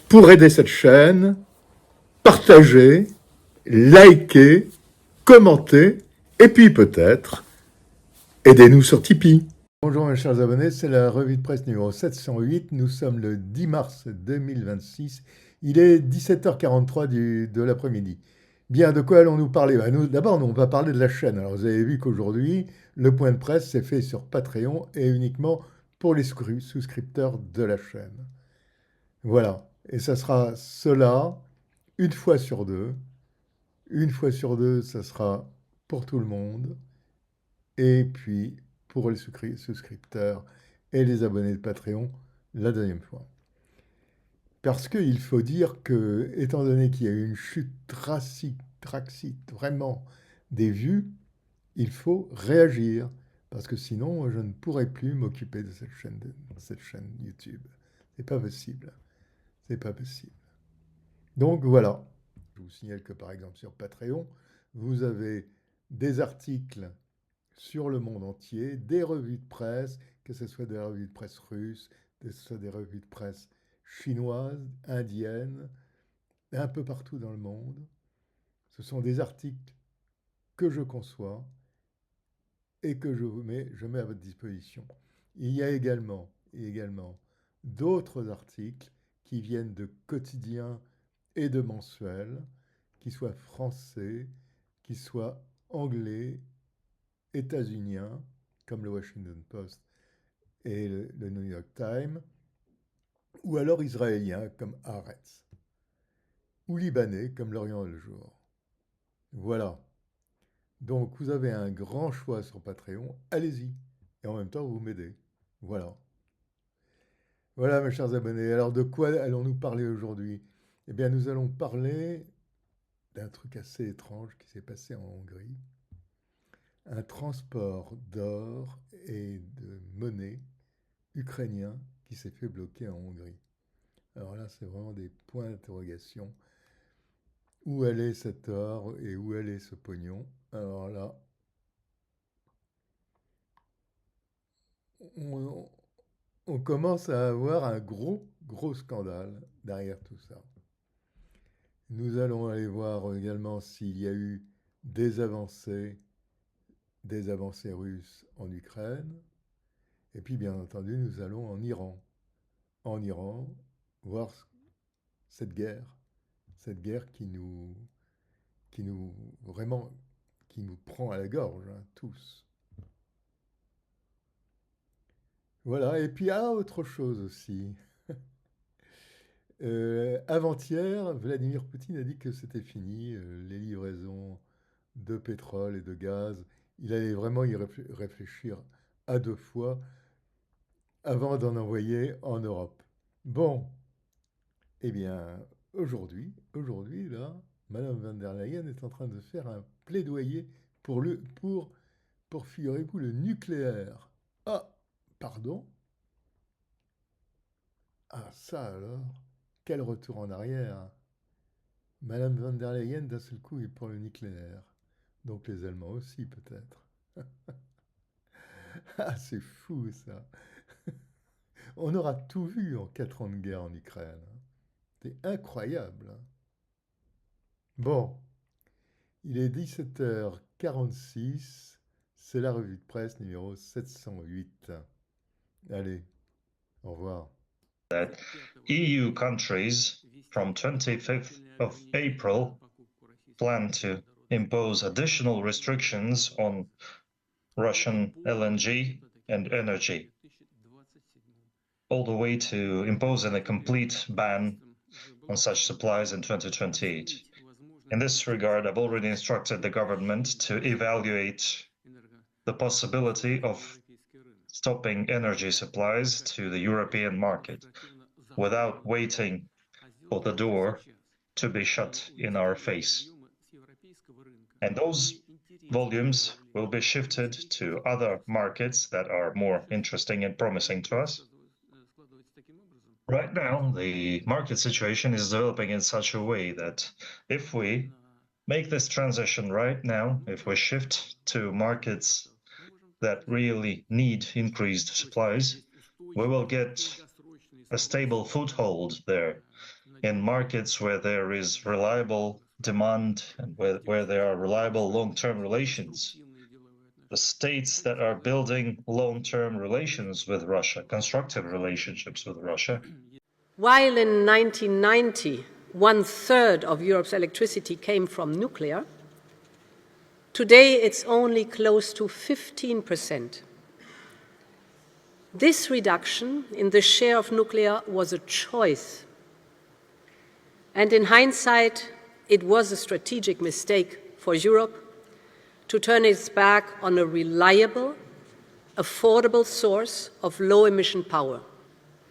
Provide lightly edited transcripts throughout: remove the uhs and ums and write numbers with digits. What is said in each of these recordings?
Pour aider cette chaîne, partagez, likez, commentez, et puis peut-être, aidez-nous sur Tipeee. Bonjour mes chers abonnés, c'est la revue de presse numéro 708. Nous sommes le 10 mars 2026. Il est 17h43 de l'après-midi. Bien, de quoi allons-nous parler? D'abord, on va parler de la chaîne. Alors, vous avez vu qu'aujourd'hui, le point de presse s'est fait sur Patreon et uniquement pour les souscripteurs de la chaîne. Voilà. Et ça sera cela une fois sur deux. Une fois sur deux, ça sera pour tout le monde. Et puis, pour les souscripteurs et les abonnés de Patreon, la deuxième fois. Parce qu'il faut dire que, étant donné qu'il y a eu une chute drastique, vraiment, des vues, il faut réagir. Parce que sinon, je ne pourrai plus m'occuper de cette chaîne YouTube. C'est pas possible. C'est pas possible. Donc voilà. Je vous signale que par exemple sur Patreon, vous avez des articles sur le monde entier, des revues de presse, que ce soit des revues de presse russes, que ce soit des revues de presse chinoises, indiennes, un peu partout dans le monde. Ce sont des articles que je conçois et que je mets à votre disposition. Il y a également d'autres articles qui viennent de quotidiens et de mensuels, qui soient français, qui soient anglais, états-uniens, comme le Washington Post et le New York Times, ou alors israéliens, comme Haaretz, ou libanais, comme l'Orient le Jour. Voilà. Donc, vous avez un grand choix sur Patreon. Allez-y. Et en même temps, vous m'aidez. Voilà. Voilà, mes chers abonnés. Alors, de quoi allons-nous parler aujourd'hui? Eh bien, nous allons parler d'un truc assez étrange qui s'est passé en Hongrie. Un transport d'or et de monnaie ukrainien qui s'est fait bloquer en Hongrie. Alors là, c'est vraiment des points d'interrogation. Où allait cet or et où allait ce pognon? Alors là, on, on commence à avoir un gros scandale derrière tout ça. Nous allons aller voir également s'il y a eu des avancées, des avancées russes en Ukraine. Et puis, bien entendu, nous allons en Iran. En Iran, voir cette guerre qui nous, vraiment, qui nous prend à la gorge, hein, tous. Voilà, et puis, autre chose aussi. Avant-hier, Vladimir Poutine a dit que c'était fini, les livraisons de pétrole et de gaz. Il allait vraiment y réfléchir à deux fois avant d'en envoyer en Europe. Bon, eh bien, aujourd'hui, là, Madame van der Leyen est en train de faire un plaidoyer pour figurez-vous, le nucléaire. Ah, pardon? Ah, ça alors, quel retour en arrière. Madame van der Leyen, d'un seul coup, est pour le nucléaire. Donc les Allemands aussi, peut-être. Ah, c'est fou, ça. On aura tout vu en 4 ans de guerre en Ukraine. C'est incroyable. Bon, il est 17h46. C'est la revue de presse numéro 708. Allez, au revoir. That EU countries from 25th of April plan to impose additional restrictions on Russian LNG and energy, all the way to imposing a complete ban on such supplies in 2028. In this regard, I've already instructed the government to evaluate the possibility of stopping energy supplies to the European market without waiting for the door to be shut in our face. And those volumes will be shifted to other markets that are more interesting and promising to us. Right now, the market situation is developing in such a way that if we make this transition right now, if we shift to markets that really need increased supplies, we will get a stable foothold there. in markets where there is reliable demand and where there are reliable long-term relations. The states that are building long-term relations with Russia, constructive relationships with Russia. While in 1990, 1/3 of Europe's electricity came from nuclear, today it's only close to 15%. This reduction in the share of nuclear was a choice. And in hindsight, it was a strategic mistake for Europe to turn its back on a reliable, affordable source of low-emission power.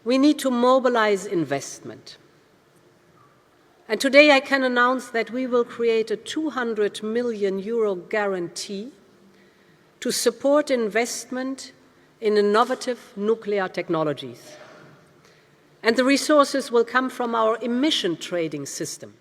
We need to mobilize investment. And today I can announce that we will create a 200 million euro guarantee to support investment in innovative nuclear technologies. And the resources will come from our emission trading system.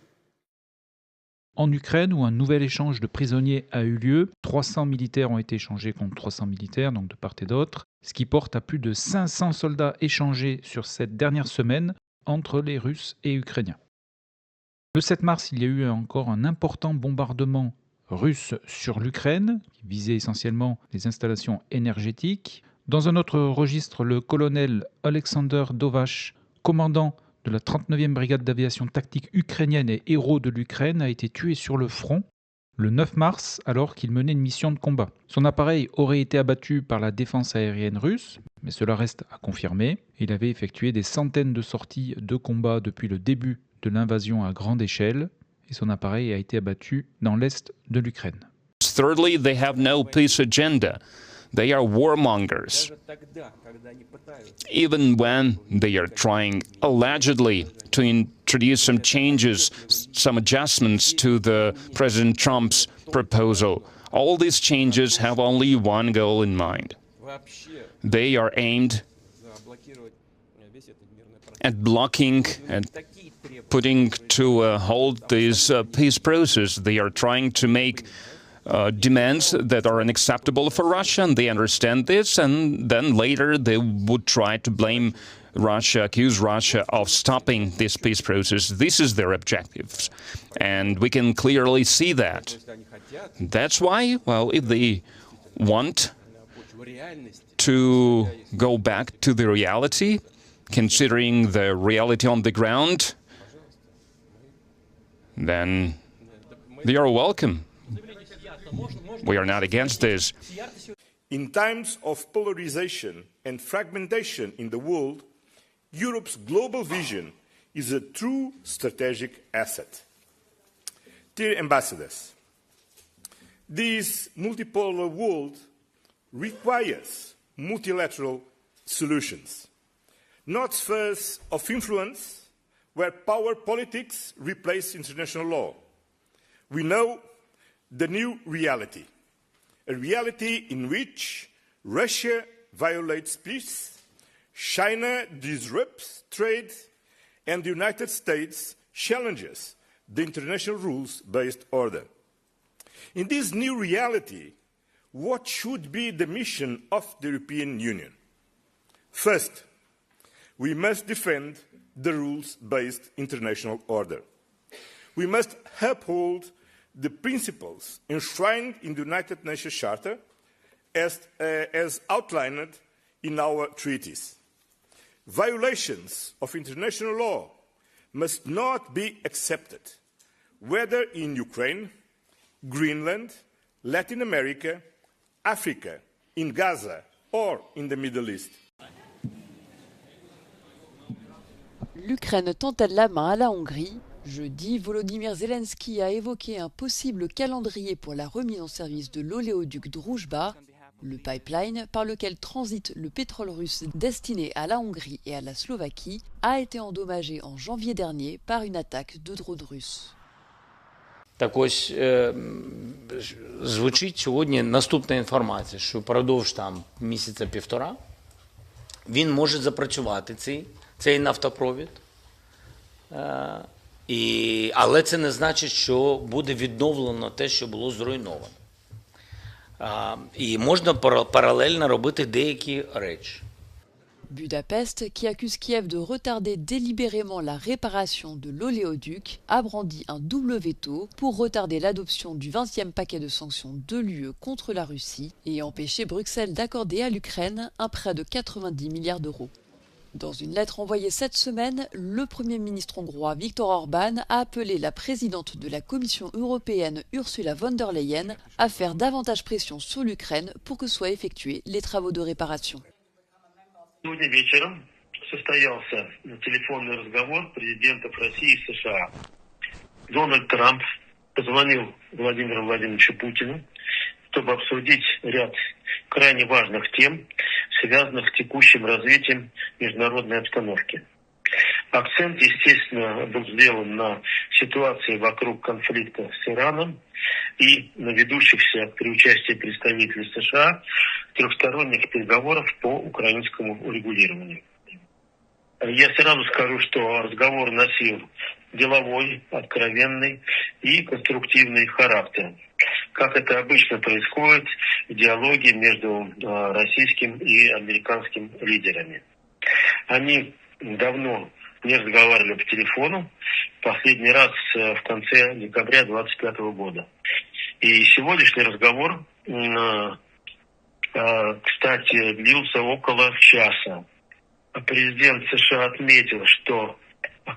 En Ukraine, où un nouvel échange de prisonniers a eu lieu, 300 militaires ont été échangés contre 300 militaires, donc de part et d'autre, ce qui porte à plus de 500 soldats échangés sur cette dernière semaine entre les Russes et Ukrainiens. Le 7 mars, il y a eu encore un important bombardement russe sur l'Ukraine, qui visait essentiellement les installations énergétiques. Dans un autre registre, le colonel Alexander Dovash, commandant de la 39e brigade d'aviation tactique ukrainienne et héros de l'Ukraine, a été tué sur le front le 9 mars alors qu'il menait une mission de combat. Son appareil aurait été abattu par la défense aérienne russe, mais cela reste à confirmer. Il avait effectué des centaines de sorties de combat depuis le début de l'invasion à grande échelle et son appareil a été abattu dans l'est de l'Ukraine. Thirdly, they have no peace agenda. They are warmongers. Even when they are trying, allegedly, to introduce some changes, some adjustments to the President Trump's proposal, all these changes have only one goal in mind. They are aimed at blocking and putting to a halt this peace process. They are trying to make demands that are unacceptable for Russia, and they understand this, and then later they would try to blame Russia, accuse Russia of stopping this peace process. This is their objectives, and we can clearly see that. That's why, well, if they want to go back to the reality, considering the reality on the ground, then they are welcome. We are not against this. In times of polarization and fragmentation in the world, Europe's global vision is a true strategic asset. Dear ambassadors, this multipolar world requires multilateral solutions, not spheres of influence where power politics replace international law. We know the new reality, a reality in which Russia violates peace, China disrupts trade, and the United States challenges the international rules-based order. In this new reality, what should be the mission of the European Union? First, we must defend the rules-based international order. We must uphold the principles enshrined in the United Nations Charter as outlined in our treaties. Violations of international law must not be accepted, whether in Ukraine, Greenland, Latin America, Africa, in Gaza or in the Middle East. L'Ukraine tend-elle la main à la Hongrie ? Jeudi, Volodymyr Zelensky a évoqué un possible calendrier pour la remise en service de l'oléoduc Druzhba, le pipeline par lequel transite le pétrole russe destiné à la Hongrie et à la Slovaquie, a été endommagé en janvier dernier par une attaque de drones russes. Так ось звучить сьогодні наступна інформація, що впродовж там місяця-півтора він може запрацювати цей нафтопровід. Але це не значить, що буде відновлено те, що було зруйновано. І можна паралельно робити деякі речі. Budapest, qui accuse Kiev de retarder délibérément la réparation de l'oléoduc, a brandi un double veto pour retarder l'adoption du 20e paquet de sanctions de l'UE contre la Russie et empêcher Bruxelles d'accorder à l'Ukraine un prêt de 90 milliards d'euros. Dans une lettre envoyée cette semaine, le Premier ministre hongrois Viktor Orban a appelé la présidente de la Commission européenne Ursula von der Leyen à faire davantage pression sur l'Ukraine pour que soient effectués les travaux de réparation. Сегодня вечером состоялся телефонный разговор президентов России и США. Дональд Трамп позвонил Владимиру Владимировичу Путину, чтобы обсудить ряд крайне важных тем, связанных с текущим развитием международной обстановки. Акцент, естественно, был сделан на ситуации вокруг конфликта с Ираном и на ведущихся при участии представителей США трехсторонних переговоров по украинскому урегулированию. Я сразу скажу, что разговор носил деловой, откровенный и конструктивный характер, как это обычно происходит в диалоге между российским и американским лидерами. Они давно не разговаривали по телефону, последний раз в конце декабря 2025 года. И сегодняшний разговор, кстати, длился около часа. Президент США отметил, что,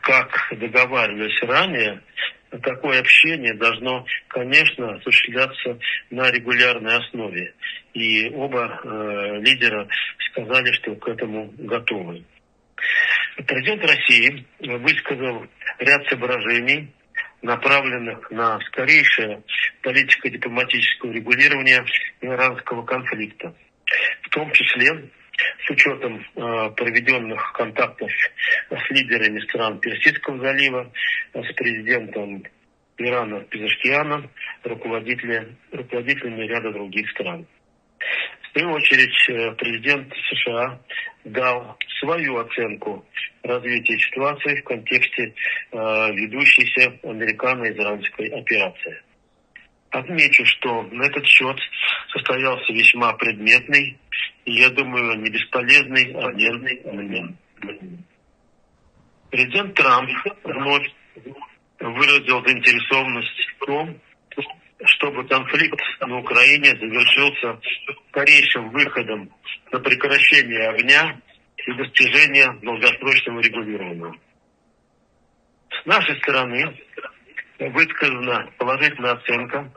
как договаривались ранее, такое общение должно, конечно, осуществляться на регулярной основе. И оба лидера сказали, что к этому готовы. Президент России высказал ряд соображений, направленных на скорейшее политико-дипломатическое урегулирование иранского конфликта. В том числе с учетом проведенных контактов с лидерами стран Персидского залива, с президентом Ирана Пезешкианом, руководителями ряда других стран. В свою очередь, президент США дал свою оценку развития ситуации в контексте ведущейся американо-израильской операции. Отмечу, что на этот счет состоялся весьма предметный и, я думаю, не бесполезный обмен. Президент Трамп вновь выразил заинтересованность в том, чтобы конфликт на Украине завершился скорейшим выходом на прекращение огня и достижение долгосрочного регулирования. С нашей стороны высказана положительная оценка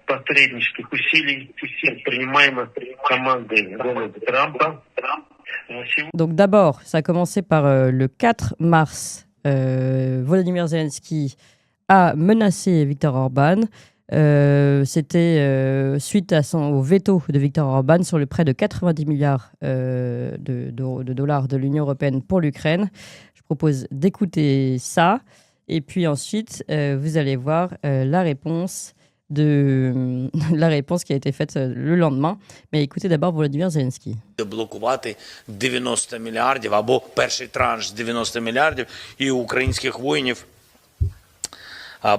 посреднических усилий, предпринимаемых командой Дональда Трампа. Donc d'abord, ça a commencé par le 4 mars. Volodymyr Zelensky a menacé Viktor Orban. C'était suite au veto de Viktor Orban sur le prêt de 90 milliards de dollars de l'Union européenne pour l'Ukraine. Je propose d'écouter ça. Et puis ensuite, vous allez voir la réponse qui a été faite le lendemain. Mais écoutez d'abord Volodymyr Zelensky. Блокувати 90 мільярдів або перший транш 90 мільярдів і українських воїнів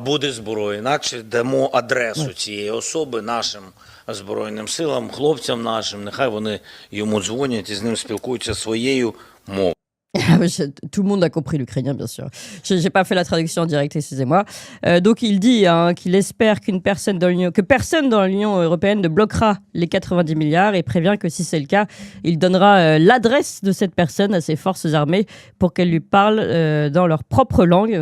буде зброя. Інакше дамо адресу цієї особи нашим Збройним силам, хлопцям нашим. Нехай вони йому дзвонять і з ним спілкуються своєю мовою. Tout le monde a compris l'ukrainien, bien sûr. Je n'ai pas fait la traduction en direct, excusez-moi. Donc, il dit qu'il espère que personne dans l'Union européenne ne bloquera les 90 milliards et prévient que si c'est le cas, il donnera l'adresse de cette personne à ses forces armées pour qu'elles lui parlent dans leur propre langue.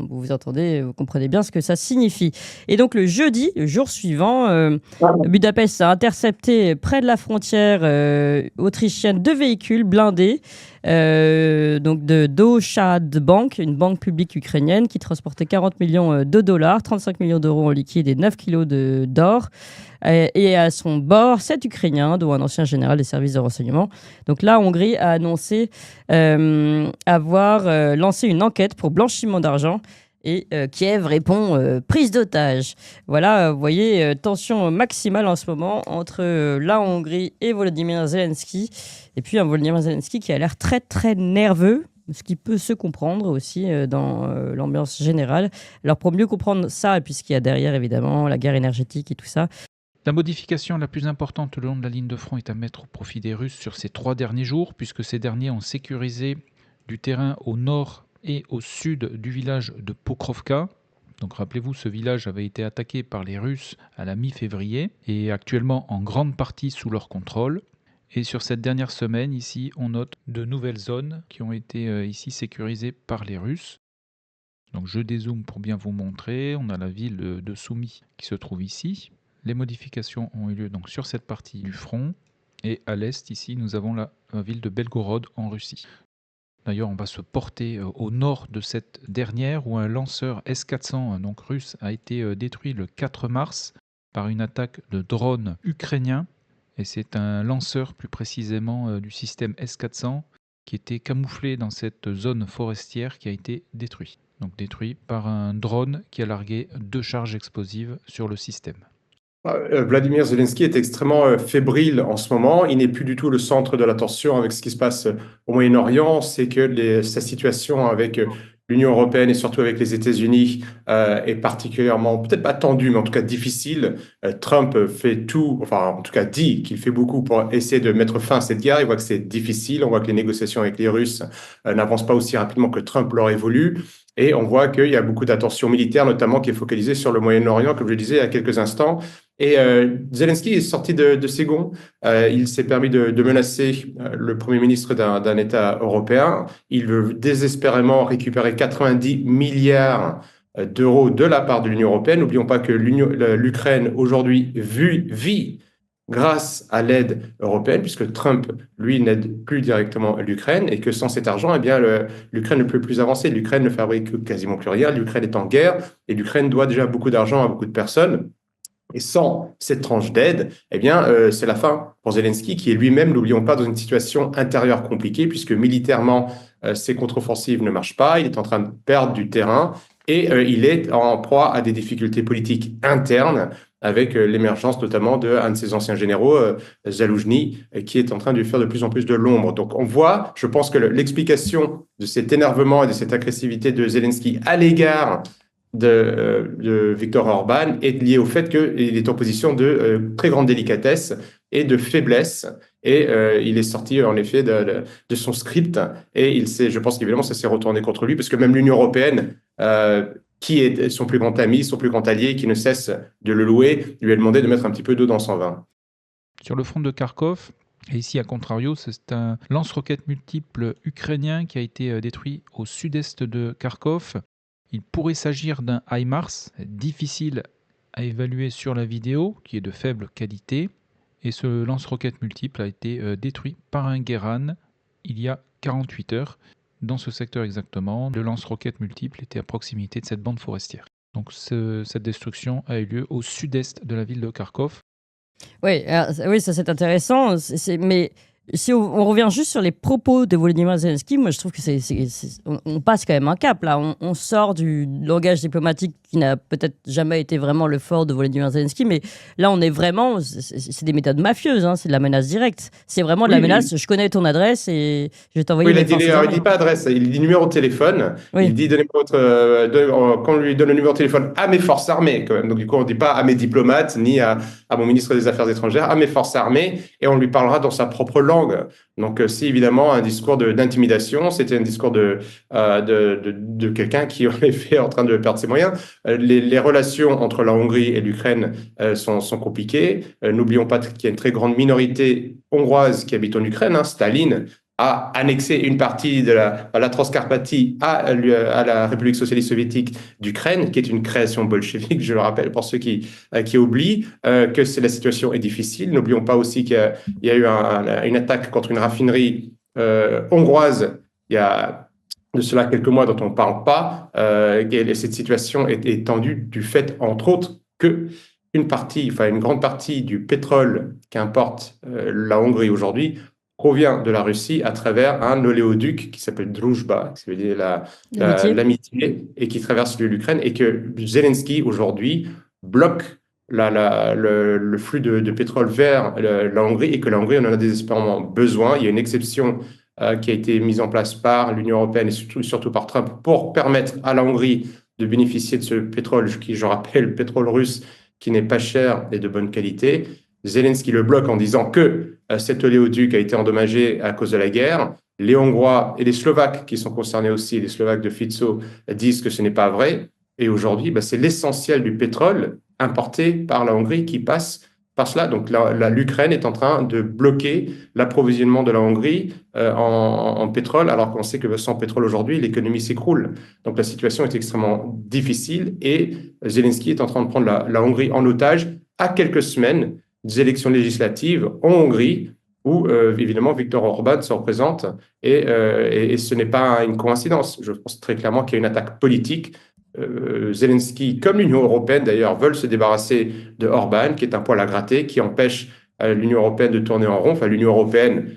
Vous entendez, vous comprenez bien ce que ça signifie. Et donc, le jeudi, le jour suivant, Budapest a intercepté près de la frontière autrichienne 2 véhicules blindés. Donc de Doshad Bank, une banque publique ukrainienne qui transportait 40 millions de dollars, 35 millions d'euros en liquide et 9 kilos d'or. Et à son bord, 7 Ukrainiens, dont un ancien général des services de renseignement. Donc la Hongrie a annoncé avoir lancé une enquête pour blanchiment d'argent. Et Kiev répond prise d'otage. Voilà, vous voyez, tension maximale en ce moment entre la Hongrie et Volodymyr Zelensky. Et puis un Volodymyr Zelensky qui a l'air très très nerveux, ce qui peut se comprendre aussi dans l'ambiance générale. Alors pour mieux comprendre ça, puisqu'il y a derrière évidemment la guerre énergétique et tout ça, La modification la plus importante le long de la ligne de front est à mettre au profit des Russes sur ces 3 derniers jours, puisque ces derniers ont sécurisé du terrain au nord et au sud du village de Pokrovka. Donc rappelez-vous, ce village avait été attaqué par les Russes à la mi-février et est actuellement en grande partie sous leur contrôle. Et sur cette dernière semaine, ici, on note de nouvelles zones qui ont été ici sécurisées par les Russes. Donc je dézoome pour bien vous montrer. On a la ville de Soumy qui se trouve ici. Les modifications ont eu lieu donc sur cette partie du front. Et à l'est, ici, nous avons la ville de Belgorod en Russie. D'ailleurs, on va se porter au nord de cette dernière où un lanceur S-400 donc russe a été détruit le 4 mars par une attaque de drones ukrainiens. Et c'est un lanceur plus précisément du système S-400 qui était camouflé dans cette zone forestière qui a été détruit. Donc détruit par un drone qui a largué 2 charges explosives sur le système. Vladimir Zelensky est extrêmement fébrile en ce moment. Il n'est plus du tout le centre de l'attention avec ce qui se passe au Moyen-Orient. C'est que sa situation avec l'Union européenne et surtout avec les États-Unis est particulièrement, peut-être pas tendue, mais en tout cas difficile. Trump fait tout, enfin en tout cas dit qu'il fait beaucoup pour essayer de mettre fin à cette guerre. Il voit que c'est difficile. On voit que les négociations avec les Russes n'avancent pas aussi rapidement que Trump l'aurait voulu. Et on voit qu'il y a beaucoup d'attention militaire, notamment qui est focalisée sur le Moyen-Orient, comme je le disais il y a quelques instants. Et Zelensky est sorti de ses gonds. Il s'est permis de menacer le Premier ministre d'un État européen. Il veut désespérément récupérer 90 milliards d'euros de la part de l'Union européenne. N'oublions pas que l'Ukraine aujourd'hui vit grâce à l'aide européenne, puisque Trump, lui, n'aide plus directement l'Ukraine, et que sans cet argent, eh bien, l'Ukraine ne peut plus avancer. L'Ukraine ne fabrique quasiment plus rien. L'Ukraine est en guerre, et l'Ukraine doit déjà beaucoup d'argent à beaucoup de personnes. Et sans cette tranche d'aide, eh bien, c'est la fin pour Zelensky, qui est lui-même, n'oublions pas, dans une situation intérieure compliquée, puisque militairement, ses contre-offensives ne marchent pas. Il est en train de perdre du terrain, et il est en proie à des difficultés politiques internes, avec l'émergence notamment d'un de ses anciens généraux, Zaloujny, qui est en train de lui faire de plus en plus de l'ombre. Donc on voit, je pense que l'explication de cet énervement et de cette agressivité de Zelensky à l'égard de Viktor Orban est liée au fait qu'il est en position de très grande délicatesse et de faiblesse. Et il est sorti en effet de son script, et je pense qu'évidemment ça s'est retourné contre lui, parce que même l'Union européenne, qui est son plus grand ami, son plus grand allié, qui ne cesse de le louer, lui a demandé de mettre un petit peu d'eau dans son vin. Sur le front de Kharkov, et ici à contrario, c'est un lance-roquettes multiple ukrainien qui a été détruit au sud-est de Kharkov. Il pourrait s'agir d'un HIMARS, difficile à évaluer sur la vidéo, qui est de faible qualité. Et ce lance-roquettes multiple a été détruit par un Guéran il y a 48 heures. Dans ce secteur exactement, le lance-roquettes multiple était à proximité de cette bande forestière. Donc cette destruction a eu lieu au sud-est de la ville de Kharkov. Oui, ça c'est intéressant, mais si on revient juste sur les propos de Volodymyr Zelensky, moi je trouve que on passe quand même un cap là. On sort du langage diplomatique qui n'a peut-être jamais été vraiment le fort de Volodymyr Zelensky, mais là on est vraiment, c'est des méthodes mafieuses, hein, c'est de la menace directe. C'est vraiment de la menace. Oui. Je connais ton adresse et je vais t'envoyer. Oui, il dit pas adresse, il dit numéro de téléphone. Oui. Il dit quand on lui donne le numéro de téléphone à mes forces armées quand même. Donc du coup on dit pas à mes diplomates ni à mon ministre des Affaires étrangères, à mes forces armées, et on lui parlera dans sa propre langue. Donc, c'est évidemment un discours d'intimidation. C'était un discours de quelqu'un qui, en effet, est en train de perdre ses moyens. Les relations entre la Hongrie et l'Ukraine sont compliquées. N'oublions pas qu'il y a une très grande minorité hongroise qui habite en Ukraine. Staline a annexé une partie de la Transcarpathie à la République socialiste soviétique d'Ukraine, qui est une création bolchevique, je le rappelle pour ceux qui oublient que la situation est difficile. N'oublions pas aussi qu'il y a eu une attaque contre une raffinerie hongroise il y a de cela quelques mois dont on ne parle pas. Et cette situation est tendue du fait, entre autres, que une grande partie du pétrole qu'importe la Hongrie aujourd'hui provient de la Russie à travers un oléoduc qui s'appelle Druzhba, qui veut dire l'amitié, et qui traverse l'Ukraine, et que Zelensky aujourd'hui bloque le flux de pétrole vers la Hongrie, et que la Hongrie en a désespérément besoin. Il y a une exception qui a été mise en place par l'Union européenne et surtout par Trump pour permettre à la Hongrie de bénéficier de ce pétrole qui, je rappelle, pétrole russe, qui n'est pas cher et de bonne qualité. Zelensky le bloque en disant que cet oléoduc a été endommagé à cause de la guerre. Les Hongrois et les Slovaques, qui sont concernés aussi, les Slovaques de Fico, disent que ce n'est pas vrai. Et aujourd'hui, c'est l'essentiel du pétrole importé par la Hongrie qui passe par cela. Donc l'Ukraine est en train de bloquer l'approvisionnement de la Hongrie en pétrole, alors qu'on sait que sans pétrole aujourd'hui, l'économie s'écroule. Donc la situation est extrêmement difficile et Zelensky est en train de prendre la Hongrie en otage à quelques semaines des élections législatives en Hongrie, où évidemment Viktor Orban se représente, et ce n'est pas une coïncidence. Je pense très clairement qu'il y a une attaque politique. Zelensky, comme l'Union européenne d'ailleurs, veulent se débarrasser de Orban, qui est un poil à gratter, qui empêche l'Union européenne de tourner en rond. Enfin, l'Union européenne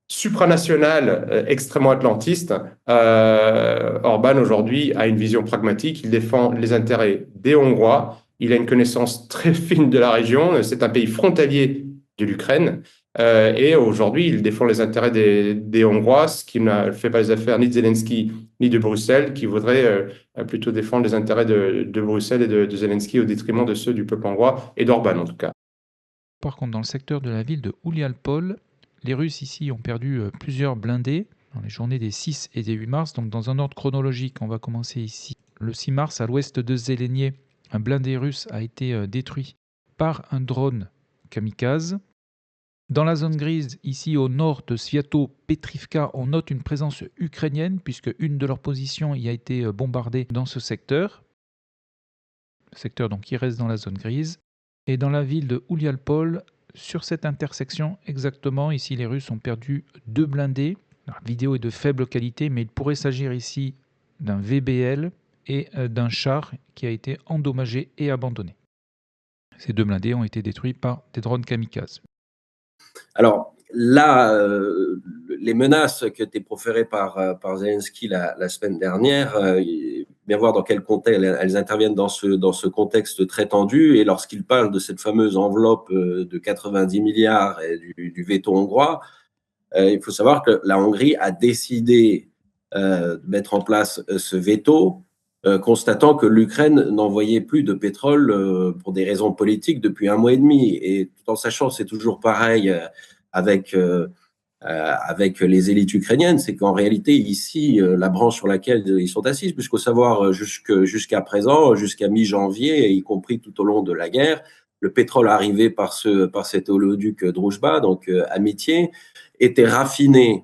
supranationale, extrêmement atlantiste. Orban aujourd'hui a une vision pragmatique. Il défend les intérêts des Hongrois. Il a une connaissance très fine de la région. C'est un pays frontalier de l'Ukraine. Et aujourd'hui, il défend les intérêts des Hongrois, ce qui ne fait pas les affaires ni de Zelensky ni de Bruxelles, qui voudrait plutôt défendre les intérêts de Bruxelles et de Zelensky au détriment de ceux du peuple hongrois et d'Orban en tout cas. Par contre, dans le secteur de la ville de Uliápol, les Russes ici ont perdu plusieurs blindés dans les journées des 6 et des 8 mars. Donc dans un ordre chronologique, on va commencer ici. Le 6 mars, à l'ouest de Zelenie, un blindé russe a été détruit par un drone kamikaze. Dans la zone grise, ici au nord de Sviato-Petrivka, on note une présence ukrainienne puisque une de leurs positions y a été bombardée dans ce secteur. Le secteur donc qui reste dans la zone grise. Et dans la ville de Uliápol, sur cette intersection exactement, ici les Russes ont perdu 2 blindés. La vidéo est de faible qualité, mais il pourrait s'agir ici d'un VBL et d'un char qui a été endommagé et abandonné. Ces 2 blindés ont été détruits par des drones kamikazes. Alors là, les menaces qui étaient proférées par Zelensky la semaine dernière, bien voir dans quel contexte elles interviennent dans ce contexte très tendu. Et lorsqu'il parle de cette fameuse enveloppe de 90 milliards et du veto hongrois, il faut savoir que la Hongrie a décidé de mettre en place ce veto, constatant que l'Ukraine n'envoyait plus de pétrole pour des raisons politiques depuis 1 mois et demi. Et tout en sachant, c'est toujours pareil avec les élites ukrainiennes, c'est qu'en réalité, ici, la branche sur laquelle ils sont assis, puisqu'au savoir, jusqu'à présent, jusqu'à mi-janvier, y compris tout au long de la guerre, le pétrole arrivé par cet oléoduc Druzhba, donc Amitié, était raffiné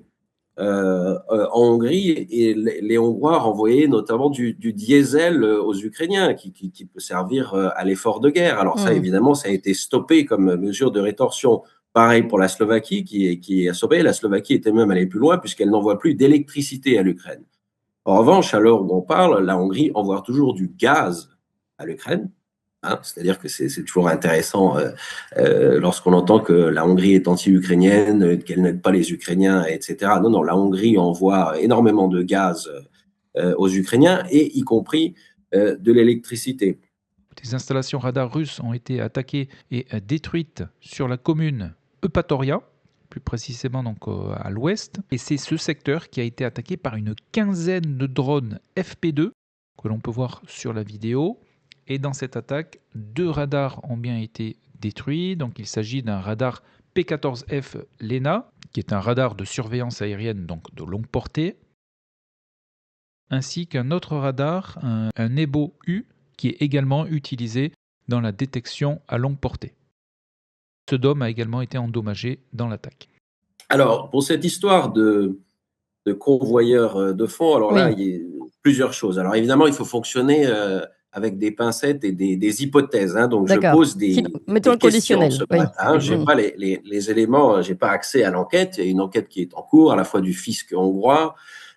en Hongrie, et les Hongrois renvoyaient notamment du diesel aux Ukrainiens qui peut servir à l'effort de guerre. Alors ça, évidemment, ça a été stoppé comme mesure de rétorsion. Pareil pour la Slovaquie qui a stoppé. La Slovaquie était même allée plus loin puisqu'elle n'envoie plus d'électricité à l'Ukraine. En revanche, à l'heure où on parle, la Hongrie envoie toujours du gaz à l'Ukraine. C'est-à-dire que c'est toujours intéressant lorsqu'on entend que la Hongrie est anti-ukrainienne, qu'elle n'aide pas les Ukrainiens, etc. Non, la Hongrie envoie énormément de gaz aux Ukrainiens, et y compris de l'électricité. Des installations radars russes ont été attaquées et détruites sur la commune Eupatoria, plus précisément donc à l'ouest. Et c'est ce secteur qui a été attaqué par une quinzaine de drones FP2 que l'on peut voir sur la vidéo. Et dans cette attaque, 2 radars ont bien été détruits. Donc il s'agit d'un radar P14F Lena, qui est un radar de surveillance aérienne donc de longue portée, ainsi qu'un autre radar, un EBO U, qui est également utilisé dans la détection à longue portée. Ce dôme a également été endommagé dans l'attaque. Alors, pour cette histoire de convoyeurs de fonds, alors là, il y a plusieurs choses. Alors évidemment, il faut fonctionner avec des pincettes et des hypothèses. Donc, je pose des questions ce matin. Je n'ai pas les éléments, je n'ai pas accès à l'enquête. Il y a une enquête qui est en cours, à la fois du fisc hongrois.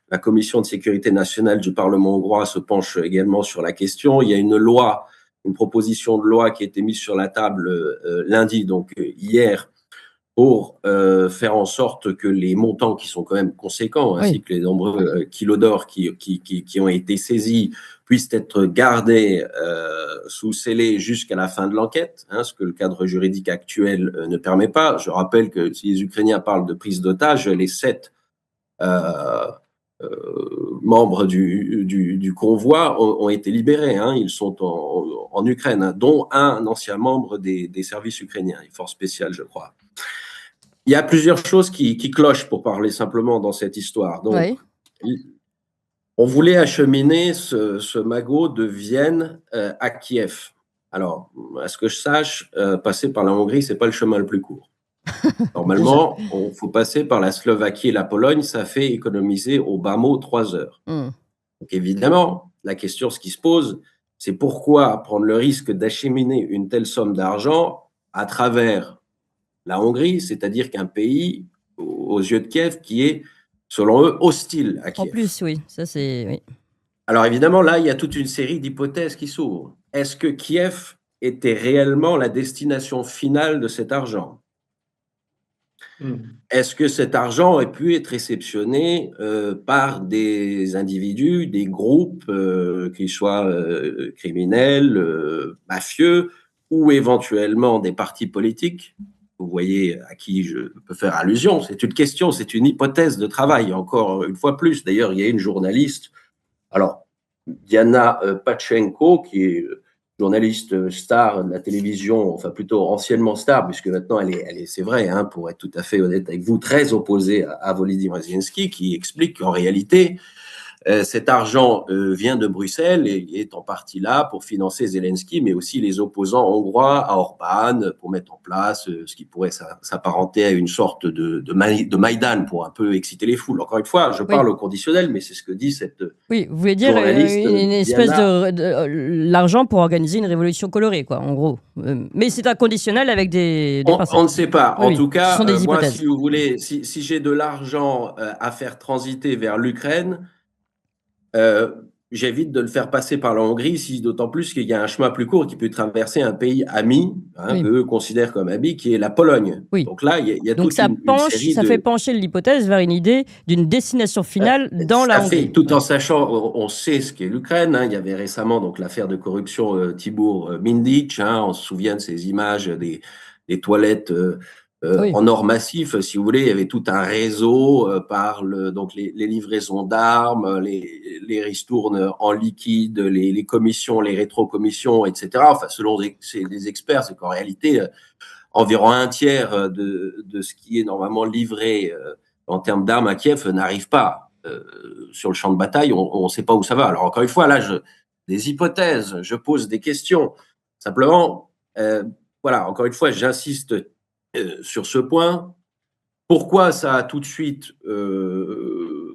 La commission de sécurité nationale du Parlement hongrois se penche également sur la question. Il y a une proposition de loi qui a été mise sur la table lundi, donc hier, pour faire en sorte que les montants qui sont quand même conséquents, ainsi que les nombreux kilos d'or qui ont été saisis, puissent être gardés sous scellé jusqu'à la fin de l'enquête, ce que le cadre juridique actuel ne permet pas. Je rappelle que si les Ukrainiens parlent de prise d'otages, les 7 membres du convoi ont été libérés. Hein. Ils sont en Ukraine, hein, dont un ancien membre des services ukrainiens, les forces spéciales, je crois. Il y a plusieurs choses qui clochent, pour parler simplement, dans cette histoire. Donc, on voulait acheminer ce magot de Vienne à Kiev. Alors, à ce que je sache, passer par la Hongrie, c'est pas le chemin le plus court. Normalement, il faut passer par la Slovaquie et la Pologne, ça fait économiser au bas mot 3 heures. Donc évidemment, la question, ce qui se pose, c'est pourquoi prendre le risque d'acheminer une telle somme d'argent à travers la Hongrie, c'est-à-dire qu'un pays, aux yeux de Kiev, qui est, selon eux, hostile à Kiev. En plus, oui, ça c'est... Oui. Alors évidemment, là, il y a toute une série d'hypothèses qui s'ouvrent. Est-ce que Kiev était réellement la destination finale de cet argent ? Est-ce que cet argent aurait pu être réceptionné par des individus, des groupes, qu'ils soient criminels, mafieux, ou éventuellement des partis politiques ? Vous voyez à qui je peux faire allusion. C'est une question, c'est une hypothèse de travail, encore une fois plus. D'ailleurs, il y a une journaliste, alors Diana Pachenko, qui est journaliste star de la télévision, enfin plutôt anciennement star, puisque maintenant elle est c'est vrai, hein, pour être tout à fait honnête avec vous, très opposée à Volodymyr Zelensky, qui explique qu'en réalité, cet argent vient de Bruxelles et est en partie là pour financer Zelensky, mais aussi les opposants hongrois à Orbán, pour mettre en place ce qui pourrait s'apparenter à une sorte de Maïdan, pour un peu exciter les foules. Encore une fois, je parle au conditionnel, mais c'est ce que dit cette Oui, vous voulez dire une espèce de l'argent pour organiser une révolution colorée, quoi, en gros. Mais c'est un conditionnel avec des on ne sait pas. En tout cas, moi, hypothèses. si vous voulez, si j'ai de l'argent à faire transiter vers l'Ukraine, j'évite de le faire passer par la Hongrie, d'autant plus qu'il y a un chemin plus court qui peut traverser un pays ami, hein, qu'eux considèrent comme ami, qui est la Pologne. Donc là, il y a donc toute une série ça fait pencher l'hypothèse vers une idée d'une destination finale dans la Hongrie. Tout en sachant, on sait ce qu'est l'Ukraine. Hein. Il y avait récemment donc l'affaire de corruption Tibor Mindic. Hein, on se souvient de ces images des toilettes en or massif, si vous voulez. Il y avait tout un réseau par donc les livraisons d'armes, les ristournes en liquide, les commissions, les rétrocommissions, etc. Enfin, selon les experts, c'est qu'en réalité, environ un tiers de ce qui est normalement livré en termes d'armes à Kiev n'arrive pas sur le champ de bataille. On ne sait pas où ça va. Alors, encore une fois, là, des hypothèses, je pose des questions. Simplement, voilà, encore une fois, j'insiste sur ce point. Pourquoi ça a tout de suite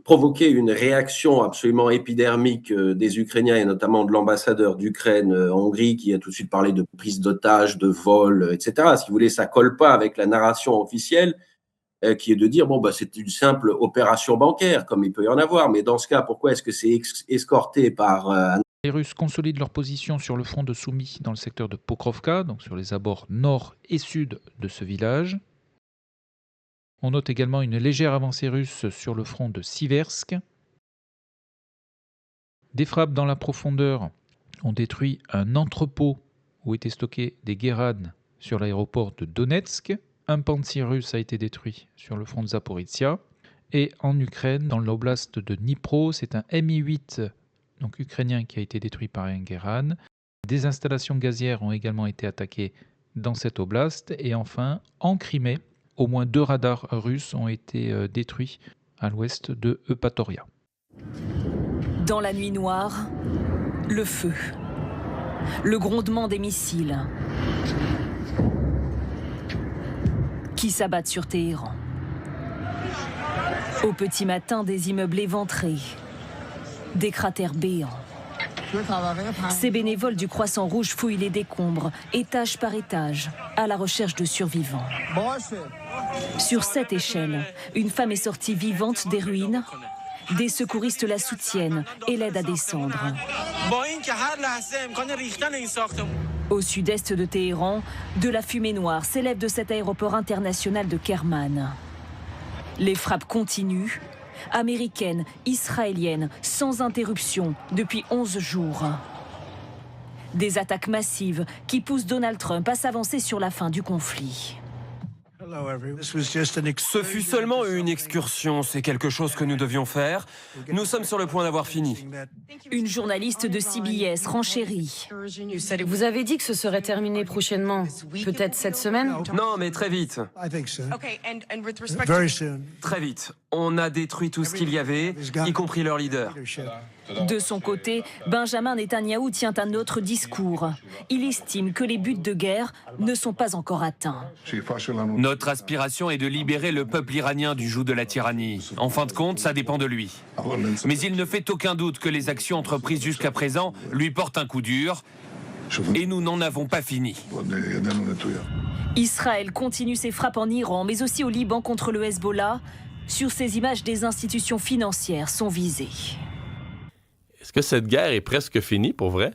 provoqué une réaction absolument épidermique des Ukrainiens et notamment de l'ambassadeur d'Ukraine en Hongrie qui a tout de suite parlé de prise d'otages, de vol, etc. Si vous voulez, ça colle pas avec la narration officielle qui est de dire, bon, bah, c'est une simple opération bancaire, comme il peut y en avoir. Mais dans ce cas, pourquoi est-ce que c'est escorté par Les Russes consolident leur position sur le front de Soumy dans le secteur de Pokrovka, donc sur les abords nord et sud de ce village. On note également une légère avancée russe sur le front de Siversk. Des frappes dans la profondeur ont détruit un entrepôt où étaient stockés des Guérades sur l'aéroport de Donetsk. Un Pantsir russe a été détruit sur le front de Zaporizhia. Et en Ukraine, dans l'oblast de Dnipro, c'est un Mi-8 donc ukrainien qui a été détruit par un Guérad. Des installations gazières ont également été attaquées dans cette oblast. Et enfin, en Crimée, au moins 2 radars russes ont été détruits à l'ouest de Eupatoria. Dans la nuit noire, le feu, le grondement des missiles qui s'abattent sur Téhéran. Au petit matin, des immeubles éventrés, des cratères béants. Ces bénévoles du Croissant Rouge fouillent les décombres, étage par étage, à la recherche de survivants. Sur cette échelle, une femme est sortie vivante des ruines. Des secouristes la soutiennent et l'aident à descendre. Au sud-est de Téhéran, de la fumée noire s'élève de cet aéroport international de Kerman. Les frappes continuent, américaines, israéliennes, sans interruption depuis 11 jours. Des attaques massives qui poussent Donald Trump à s'avancer sur la fin du conflit. Ce fut seulement une excursion, c'est quelque chose que nous devions faire. Nous sommes sur le point d'avoir fini. Une journaliste de CBS renchérit. Vous avez dit que ce serait terminé prochainement, peut-être cette semaine? Non, mais très vite. Très vite. On a détruit tout ce qu'il y avait, y compris leur leader. De son côté, Benjamin Netanyahou tient un autre discours. Il estime que les buts de guerre ne sont pas encore atteints. Notre aspiration est de libérer le peuple iranien du joug de la tyrannie. En fin de compte, ça dépend de lui. Mais il ne fait aucun doute que les actions entreprises jusqu'à présent lui portent un coup dur. Et nous n'en avons pas fini. Israël continue ses frappes en Iran, mais aussi au Liban contre le Hezbollah. Sur ces images, des institutions financières sont visées. Est-ce que cette guerre est presque finie pour vrai?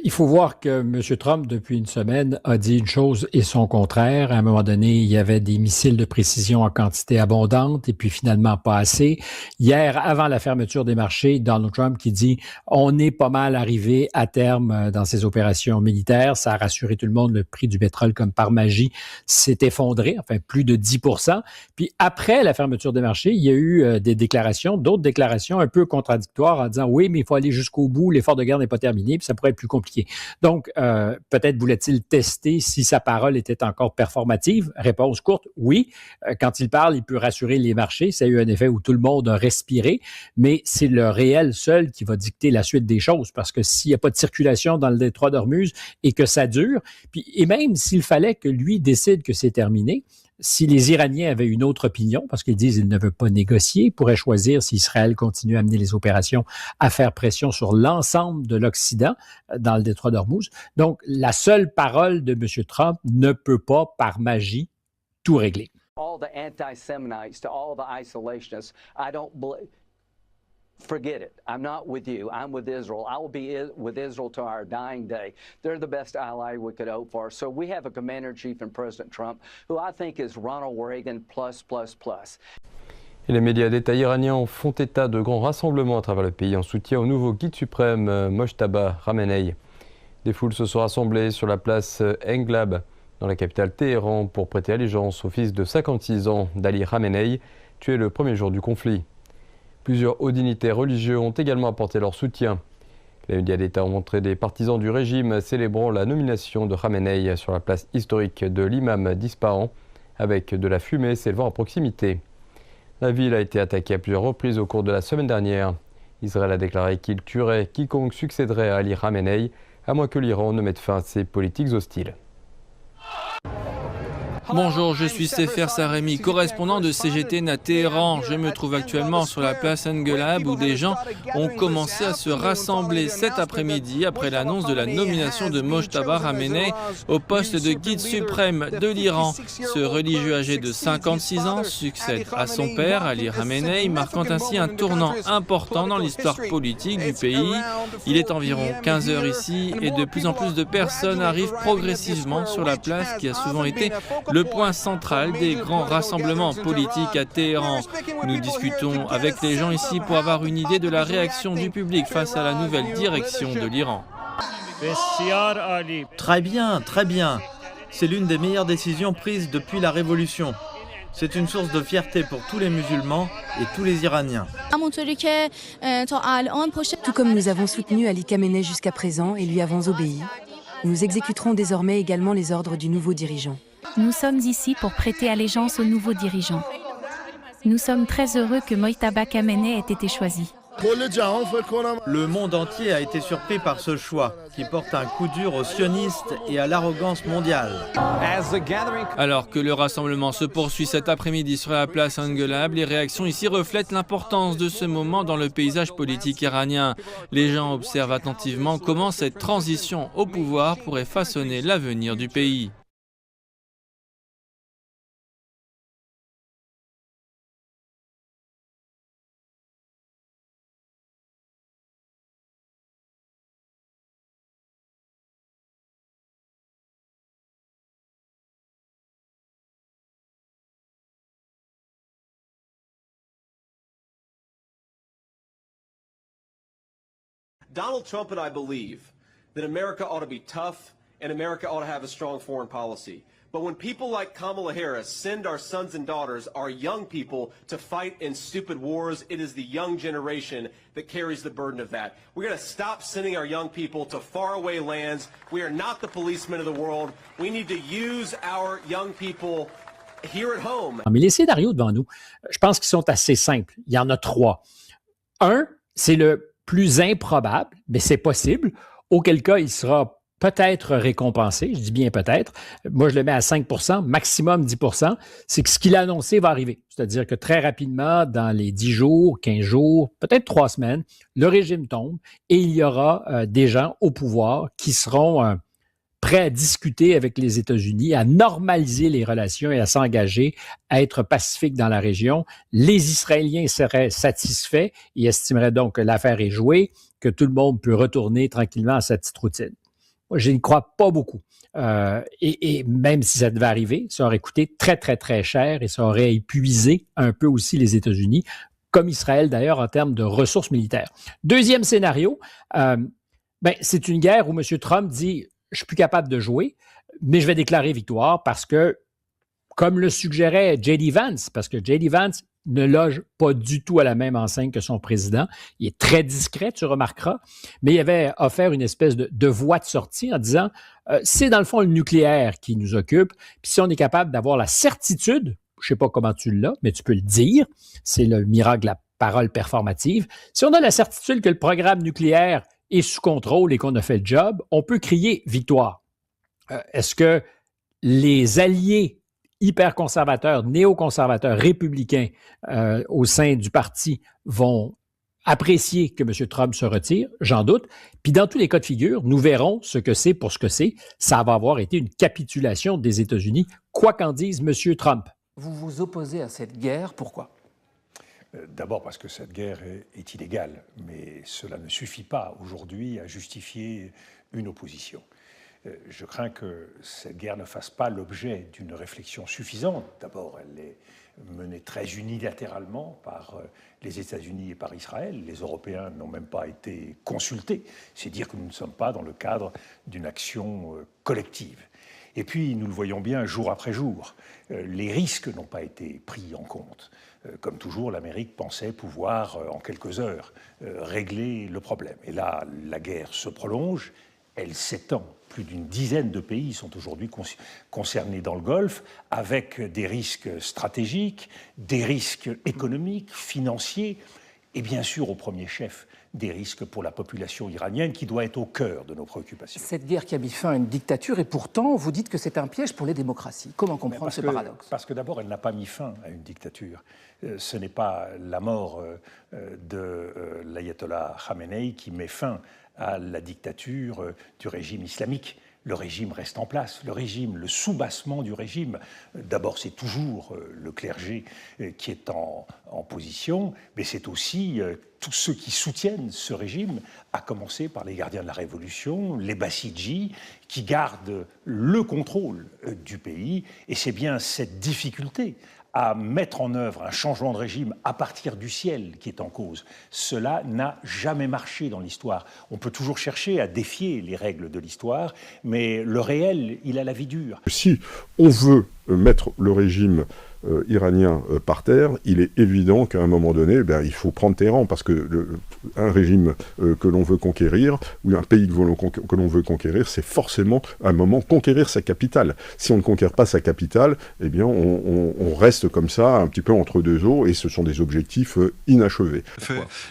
Il faut voir que M. Trump, depuis une semaine, a dit une chose et son contraire. À un moment donné, il y avait des missiles de précision en quantité abondante et puis finalement pas assez. Hier, avant la fermeture des marchés, Donald Trump qui dit « On est pas mal arrivé à terme dans ces opérations militaires. » Ça a rassuré tout le monde. Le prix du pétrole, comme par magie, s'est effondré, enfin plus de 10%. Puis après la fermeture des marchés, il y a eu des déclarations, d'autres déclarations un peu contradictoires en disant « Oui, mais il faut aller jusqu'au bout. L'effort de guerre n'est pas terminé. » Puis ça pourrait être plus compliqué. Donc, peut-être voulait-il tester si sa parole était encore performative. Réponse courte, oui. Quand il parle, il peut rassurer les marchés. Ça a eu un effet où tout le monde a respiré, mais c'est le réel seul qui va dicter la suite des choses, parce que s'il n'y a pas de circulation dans le détroit d'Ormuz et que ça dure, et même s'il fallait que lui décide que c'est terminé, si les Iraniens avaient une autre opinion, parce qu'ils disent qu'ils ne veulent pas négocier, ils pourraient choisir, si Israël continue à amener les opérations, à faire pression sur l'ensemble de l'Occident dans le détroit d'Ormuz. Donc, la seule parole de M. Trump ne peut pas, par magie, tout régler. All the anti-Seminites to all the isolationists, I don't believe. Forget it. I'm not with you. I'm with Israel. I will be with Israel to our dying day. They're the best ally we could hope for. So we have a commander-in-chief in President Trump, who I think is Ronald Reagan plus. Et les médias d'État iraniens font état de grands rassemblements à travers le pays en soutien au nouveau guide suprême Mojtaba Khamenei. Des foules se sont rassemblées sur la place Englab, dans la capitale Téhéran, pour prêter allégeance au fils de 56 ans d'Ali Khamenei, tué le premier jour du conflit. Plusieurs hauts dignitaires religieux ont également apporté leur soutien. Les médias d'État ont montré des partisans du régime célébrant la nomination de Khamenei sur la place historique de l'imam d'Ispahan, avec de la fumée s'élevant à proximité. La ville a été attaquée à plusieurs reprises au cours de la semaine dernière. Israël a déclaré qu'il tuerait quiconque succéderait à Ali Khamenei, à moins que l'Iran ne mette fin à ses politiques hostiles. Bonjour, je suis Sefer Saremi, correspondant de CGTN à Téhéran. Je me trouve actuellement sur la place Engelab où des gens ont commencé à se rassembler cet après-midi après l'annonce de la nomination de Mojtaba Khamenei au poste de guide suprême de l'Iran. Ce religieux âgé de 56 ans succède à son père, Ali Khamenei, marquant ainsi un tournant important dans l'histoire politique du pays. Il est environ 15 heures ici et de plus en plus de personnes arrivent progressivement sur la place qui a souvent été le point central des grands rassemblements politiques à Téhéran. Nous discutons avec les gens ici pour avoir une idée de la réaction du public face à la nouvelle direction de l'Iran. Très bien, très bien. C'est l'une des meilleures décisions prises depuis la Révolution. C'est une source de fierté pour tous les musulmans et tous les Iraniens. Tout comme nous avons soutenu Ali Khamenei jusqu'à présent et lui avons obéi, nous exécuterons désormais également les ordres du nouveau dirigeant. Nous sommes ici pour prêter allégeance au nouveau dirigeant. Nous sommes très heureux que Mojtaba Khamenei ait été choisi. Le monde entier a été surpris par ce choix, qui porte un coup dur aux sionistes et à l'arrogance mondiale. Alors que le rassemblement se poursuit cet après-midi sur la place Engelab, les réactions ici reflètent l'importance de ce moment dans le paysage politique iranien. Les gens observent attentivement comment cette transition au pouvoir pourrait façonner l'avenir du pays. Donald Trump and I believe that America ought to be tough and America ought to have a strong foreign policy. But when people like Kamala Harris send our sons and daughters, our young people, to fight in stupid wars, it is the young generation that carries the burden of that. We're going to stop sending our young people to faraway lands. We are not the policemen of the world. We need to use our young people here at home. Mais les scénarios devant nous, je pense qu'ils sont assez simples. Il y en a 3. Un, c'est le plus improbable, mais c'est possible, auquel cas il sera peut-être récompensé, je dis bien peut-être. Moi, je le mets à 5%, maximum 10%. C'est que ce qu'il a annoncé va arriver. C'est-à-dire que très rapidement, dans les 10 jours, 15 jours, peut-être 3 semaines, le régime tombe et il y aura des gens au pouvoir qui seront prêts à discuter avec les États-Unis, à normaliser les relations et à s'engager à être pacifiques dans la région. Les Israéliens seraient satisfaits et estimeraient donc que l'affaire est jouée, que tout le monde peut retourner tranquillement à sa petite routine. Moi, je n'y crois pas beaucoup. Et même si ça devait arriver, ça aurait coûté très, très, très cher et ça aurait épuisé un peu aussi les États-Unis, comme Israël d'ailleurs en termes de ressources militaires. Deuxième scénario, c'est une guerre où M. Trump dit « je suis plus capable de jouer, mais je vais déclarer victoire parce que, comme le suggérait J.D. Vance, parce que J.D. Vance ne loge pas du tout à la même enseigne que son président. Il est très discret, tu remarqueras, mais il avait offert une espèce de voie de sortie en disant c'est dans le fond le nucléaire qui nous occupe, puis si on est capable d'avoir la certitude, je sais pas comment tu l'as, mais tu peux le dire, c'est le miracle de la parole performative, si on a la certitude que le programme nucléaire est sous contrôle et qu'on a fait le job, on peut crier victoire. Est-ce que les alliés hyper-conservateurs, néoconservateurs, républicains au sein du parti vont apprécier que M. Trump se retire? J'en doute. Puis dans tous les cas de figure, nous verrons ce que c'est pour ce que c'est. Ça va avoir été une capitulation des États-Unis, quoi qu'en dise M. Trump. Vous vous opposez à cette guerre, pourquoi? D'abord parce que cette guerre est illégale, mais cela ne suffit pas aujourd'hui à justifier une opposition. Je crains que cette guerre ne fasse pas l'objet d'une réflexion suffisante. D'abord, elle est menée très unilatéralement par les États-Unis et par Israël. Les Européens n'ont même pas été consultés. C'est dire que nous ne sommes pas dans le cadre d'une action collective. Et puis, nous le voyons bien jour après jour, les risques n'ont pas été pris en compte. Comme toujours, l'Amérique pensait pouvoir, en quelques heures, régler le problème. Et là, la guerre se prolonge, elle s'étend. Plus d'une dizaine de pays sont aujourd'hui concernés dans le Golfe, avec des risques stratégiques, des risques économiques, financiers, et bien sûr, au premier chef, des risques pour la population iranienne qui doit être au cœur de nos préoccupations. Cette guerre qui a mis fin à une dictature, et pourtant, vous dites que c'est un piège pour les démocraties. Comment comprendre ce paradoxe? Parce que d'abord, elle n'a pas mis fin à une dictature. Ce n'est pas la mort de l'ayatollah Khamenei qui met fin à la dictature du régime islamique. Le régime reste en place. Le régime, le soubassement du régime, d'abord c'est toujours le clergé qui est en position, mais c'est aussi tous ceux qui soutiennent ce régime, à commencer par les gardiens de la Révolution, les Bassidji, qui gardent le contrôle du pays. Et c'est bien cette difficulté à mettre en œuvre un changement de régime à partir du ciel qui est en cause. Cela n'a jamais marché dans l'histoire. On peut toujours chercher à défier les règles de l'histoire, mais le réel, il a la vie dure. Si on veut mettre le régime iranien par terre, il est évident qu'à un moment donné, il faut prendre Téhéran, parce que un régime que l'on veut conquérir, ou un pays que l'on veut conquérir, c'est forcément à un moment conquérir sa capitale. Si on ne conquiert pas sa capitale, eh bien on reste comme ça, un petit peu entre deux eaux, et ce sont des objectifs inachevés.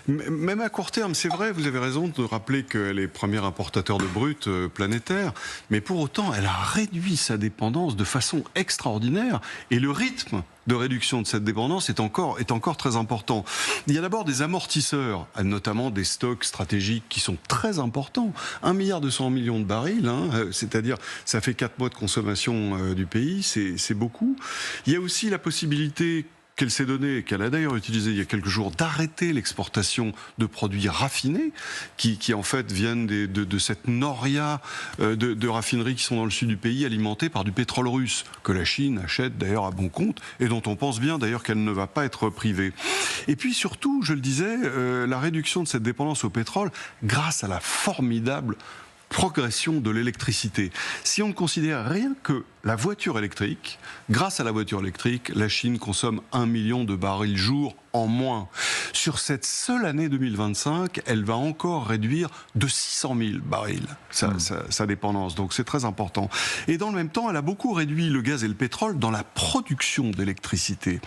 Même à court terme, c'est vrai, vous avez raison de rappeler qu'elle est première importateur de brut planétaire, mais pour autant, elle a réduit sa dépendance de façon extraordinaire, et le rythme de réduction de cette dépendance est encore très important. Il y a d'abord des amortisseurs, notamment des stocks stratégiques qui sont très importants. 1,2 milliard de barils, c'est-à-dire ça fait 4 mois de consommation du pays, c'est beaucoup. Il y a aussi la possibilité qu'elle s'est donnée, qu'elle a d'ailleurs utilisé il y a quelques jours, d'arrêter l'exportation de produits raffinés, qui en fait viennent de cette noria de raffineries qui sont dans le sud du pays, alimentées par du pétrole russe, que la Chine achète d'ailleurs à bon compte, et dont on pense bien d'ailleurs qu'elle ne va pas être privée. Et puis surtout, je le disais, la réduction de cette dépendance au pétrole, grâce à la formidable progression de l'électricité. Si on ne considère rien que la voiture électrique, grâce à la voiture électrique, la Chine consomme 1 million de barils jour en moins. Sur cette seule année 2025, elle va encore réduire de 600 000 barils sa dépendance. Donc c'est très important. Et dans le même temps, elle a beaucoup réduit le gaz et le pétrole dans la production d'électricité,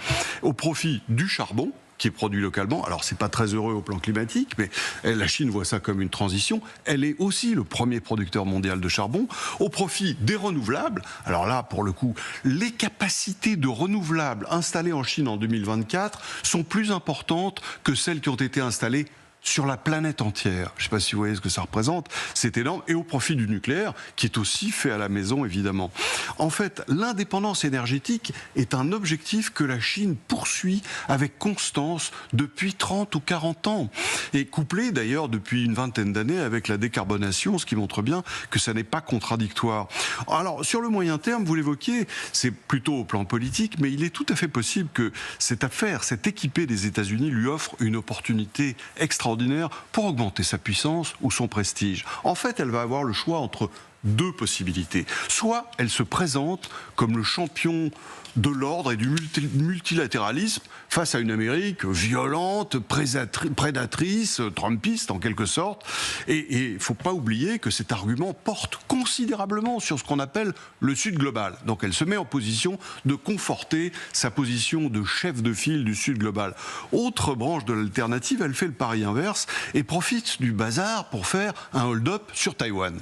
au profit du charbon, qui est produit localement. Alors, c'est pas très heureux au plan climatique, mais la Chine voit ça comme une transition. Elle est aussi le premier producteur mondial de charbon, au profit des renouvelables. Alors là, pour le coup, les capacités de renouvelables installées en Chine en 2024 sont plus importantes que celles qui ont été installées sur la planète entière. Je ne sais pas si vous voyez ce que ça représente, c'est énorme, et au profit du nucléaire, qui est aussi fait à la maison, évidemment. En fait, l'indépendance énergétique est un objectif que la Chine poursuit avec constance depuis 30 ou 40 ans, et couplé d'ailleurs depuis une vingtaine d'années avec la décarbonation, ce qui montre bien que ça n'est pas contradictoire. Alors, sur le moyen terme, vous l'évoquiez, c'est plutôt au plan politique, mais il est tout à fait possible que cette affaire, cette équipée des États-Unis lui offre une opportunité extraordinaire pour augmenter sa puissance ou son prestige. En fait, elle va avoir le choix entre deux possibilités. Soit elle se présente comme le champion de l'ordre et du multilatéralisme face à une Amérique violente, prédatrice, trumpiste en quelque sorte. Et il ne faut pas oublier que cet argument porte considérablement sur ce qu'on appelle le Sud global. Donc elle se met en position de conforter sa position de chef de file du Sud global. Autre branche de l'alternative, elle fait le pari inverse et profite du bazar pour faire un hold-up sur Taïwan.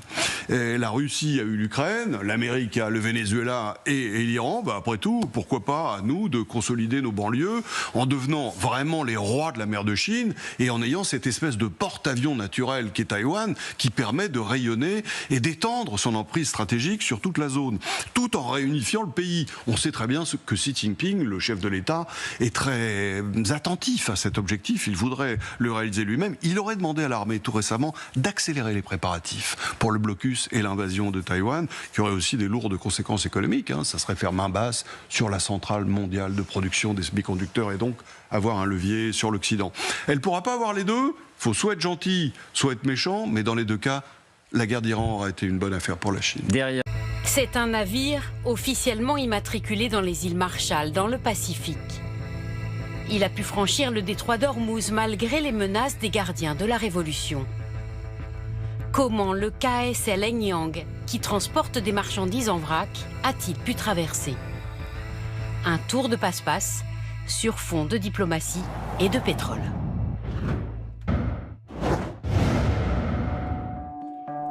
Et la Russie a eu l'Ukraine, l'Amérique a le Venezuela et l'Iran. Bah après tout, pourquoi pas à nous de consolider nos banlieues en devenant vraiment les rois de la mer de Chine et en ayant cette espèce de porte-avions naturel qu'est Taïwan qui permet de rayonner et d'étendre son emprise stratégique sur toute la zone, tout en réunifiant le pays. On sait très bien que Xi Jinping, le chef de l'État, est très attentif à cet objectif. Il voudrait le réaliser lui-même. Il aurait demandé à l'armée tout récemment d'accélérer les préparatifs pour le blocus et l'invasion de Taïwan, qui aurait aussi des lourdes conséquences économiques. Ça serait faire main basse sur la centrale mondiale de production des semi-conducteurs et donc avoir un levier sur l'Occident. Elle ne pourra pas avoir les deux. Il faut soit être gentil, soit être méchant, mais dans les deux cas, la guerre d'Iran aurait été une bonne affaire pour la Chine. C'est un navire officiellement immatriculé dans les îles Marshall, dans le Pacifique. Il a pu franchir le détroit d'Ormuz malgré les menaces des gardiens de la Révolution. Comment le KSL Enyang, qui transporte des marchandises en vrac, a-t-il pu traverser? Un tour de passe-passe sur fond de diplomatie et de pétrole.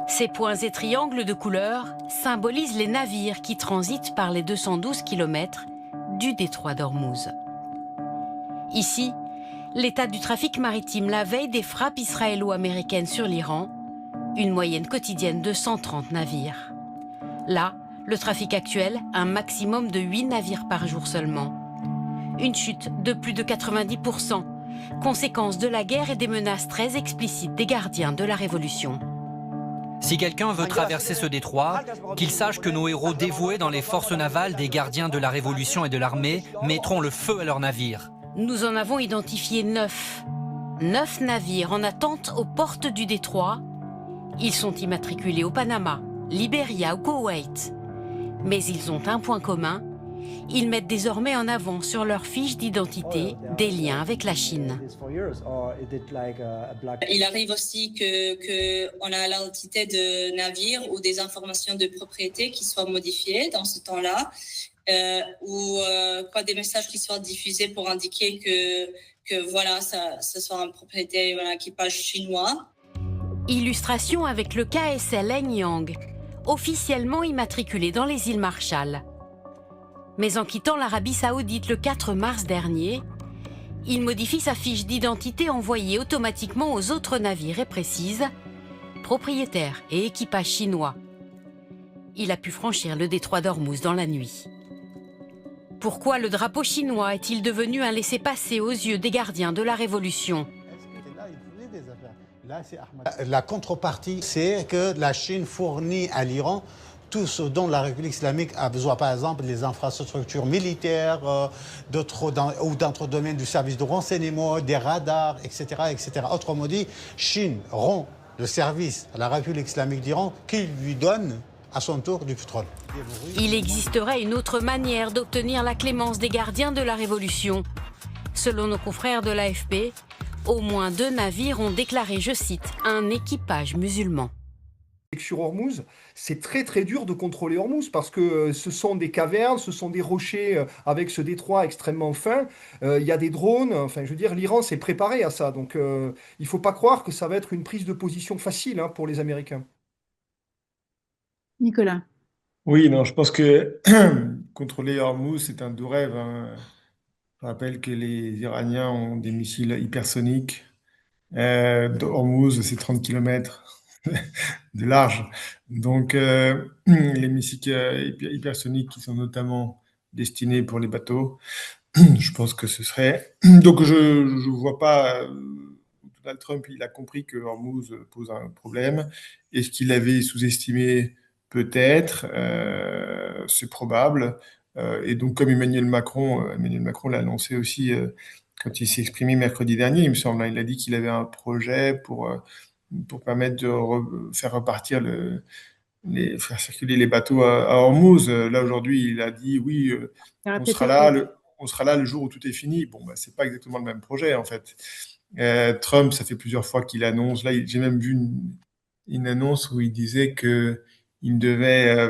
Ces points et triangles de couleur symbolisent les navires qui transitent par les 212 km du détroit d'Ormuz. Ici, l'état du trafic maritime la veille des frappes israélo-américaines sur l'Iran, une moyenne quotidienne de 130 navires. Là, le trafic actuel, un maximum de 8 navires par jour seulement. Une chute de plus de 90%, conséquence de la guerre et des menaces très explicites des gardiens de la Révolution. Si quelqu'un veut traverser ce détroit, qu'il sache que nos héros dévoués dans les forces navales des gardiens de la Révolution et de l'armée mettront le feu à leurs navires. Nous en avons identifié 9. 9 navires en attente aux portes du détroit. Ils sont immatriculés au Panama, Libéria ou Koweït. Mais ils ont un point commun. Ils mettent désormais en avant sur leur fiche d'identité des liens avec la Chine. Il arrive aussi qu'on a l'identité de navires ou des informations de propriété qui soient modifiées dans ce temps-là, ou des messages qui soient diffusés pour indiquer que voilà, ce soit une propriété, un équipage chinois. Illustration avec le KSL Enyang, officiellement immatriculé dans les îles Marshall. Mais en quittant l'Arabie Saoudite le 4 mars dernier, il modifie sa fiche d'identité envoyée automatiquement aux autres navires et précise « propriétaire et équipage chinois ». Il a pu franchir le détroit d'Ormuz dans la nuit. Pourquoi le drapeau chinois est-il devenu un laissez-passer aux yeux des gardiens de la Révolution ? La contrepartie, c'est que la Chine fournit à l'Iran tout ce dont la République islamique a besoin, par exemple les infrastructures militaires, ou d'autres domaines du service de renseignement, des radars, etc., etc. Autrement dit, Chine rend le service à la République islamique d'Iran qui lui donne à son tour du pétrole. Il existerait une autre manière d'obtenir la clémence des gardiens de la Révolution. Selon nos confrères de l'AFP, au moins 2 navires ont déclaré, je cite, un équipage musulman. Sur Hormuz, c'est très très dur de contrôler Hormuz parce que ce sont des cavernes, ce sont des rochers avec ce détroit extrêmement fin. Il y a des drones. Enfin, je veux dire, l'Iran s'est préparé à ça. Donc, il ne faut pas croire que ça va être une prise de position facile pour les Américains. Nicolas. Oui, non, je pense que contrôler Hormuz, c'est un doux rêve. Je rappelle que les Iraniens ont des missiles hypersoniques. Hormuz, c'est 30 km de large. Donc, les missiles hypersoniques qui sont notamment destinés pour les bateaux, je pense que ce serait... Donc, je ne vois pas... Donald Trump, il a compris que Hormuz pose un problème. Est-ce qu'il avait sous-estimé? Peut-être, c'est probable. Et donc, comme Emmanuel Macron l'a annoncé aussi quand il s'est exprimé mercredi dernier, il me semble, il a dit qu'il avait un projet pour permettre de faire circuler les bateaux à Hormuz. Là, aujourd'hui, il a dit oui, on sera là le jour où tout est fini. Bon, c'est pas exactement le même projet, en fait. Trump, ça fait plusieurs fois qu'il annonce. Là, j'ai même vu une annonce où il disait qu'il devait,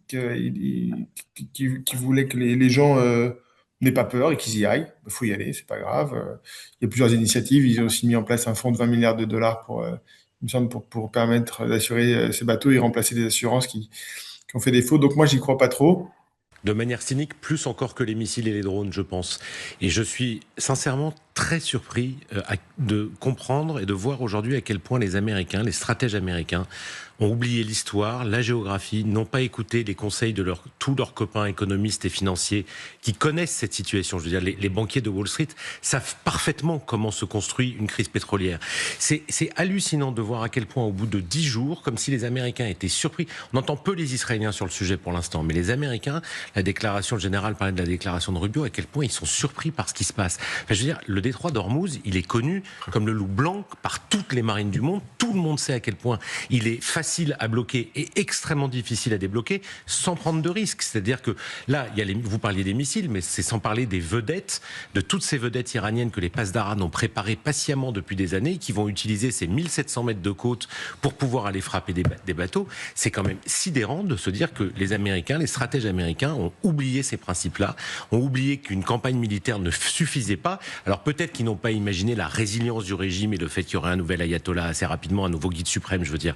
qu'il voulait que les gens n'aient pas peur et qu'ils y aillent. Il faut y aller, c'est pas grave. Il y a plusieurs initiatives. Ils ont aussi mis en place un fonds de 20 milliards de dollars il me semble, pour permettre d'assurer ces bateaux et remplacer des assurances qui ont fait défaut. Donc moi, j'y crois pas trop. De manière cynique, plus encore que les missiles et les drones, je pense. Et je suis sincèrement très surpris de comprendre et de voir aujourd'hui à quel point les Américains, les stratèges américains, ont oublié l'histoire, la géographie, n'ont pas écouté les conseils de tous leurs copains économistes et financiers qui connaissent cette situation. Je veux dire, les banquiers de Wall Street savent parfaitement comment se construit une crise pétrolière. C'est hallucinant de voir à quel point, au bout de 10 jours, comme si les Américains étaient surpris. On entend peu les Israéliens sur le sujet pour l'instant, mais les Américains, la déclaration, le général parlait de la déclaration de Rubio, à quel point ils sont surpris par ce qui se passe. Enfin, je veux dire, le détroit d'Ormuz, il est connu comme le loup blanc par toutes les marines du monde. Tout le monde sait à quel point il est facile à bloquer et extrêmement difficile à débloquer sans prendre de risques. C'est-à-dire que là, vous parliez des missiles, mais c'est sans parler des vedettes, de toutes ces vedettes iraniennes que les Pasdaran ont préparées patiemment depuis des années, qui vont utiliser ces 1700 mètres de côte pour pouvoir aller frapper des bateaux. C'est quand même sidérant de se dire que les Américains, les stratèges américains ont oublié ces principes-là, ont oublié qu'une campagne militaire ne suffisait pas. Alors peut-être qu'ils n'ont pas imaginé la résilience du régime et le fait qu'il y aurait un nouvel ayatollah assez rapidement, un nouveau guide suprême, je veux dire,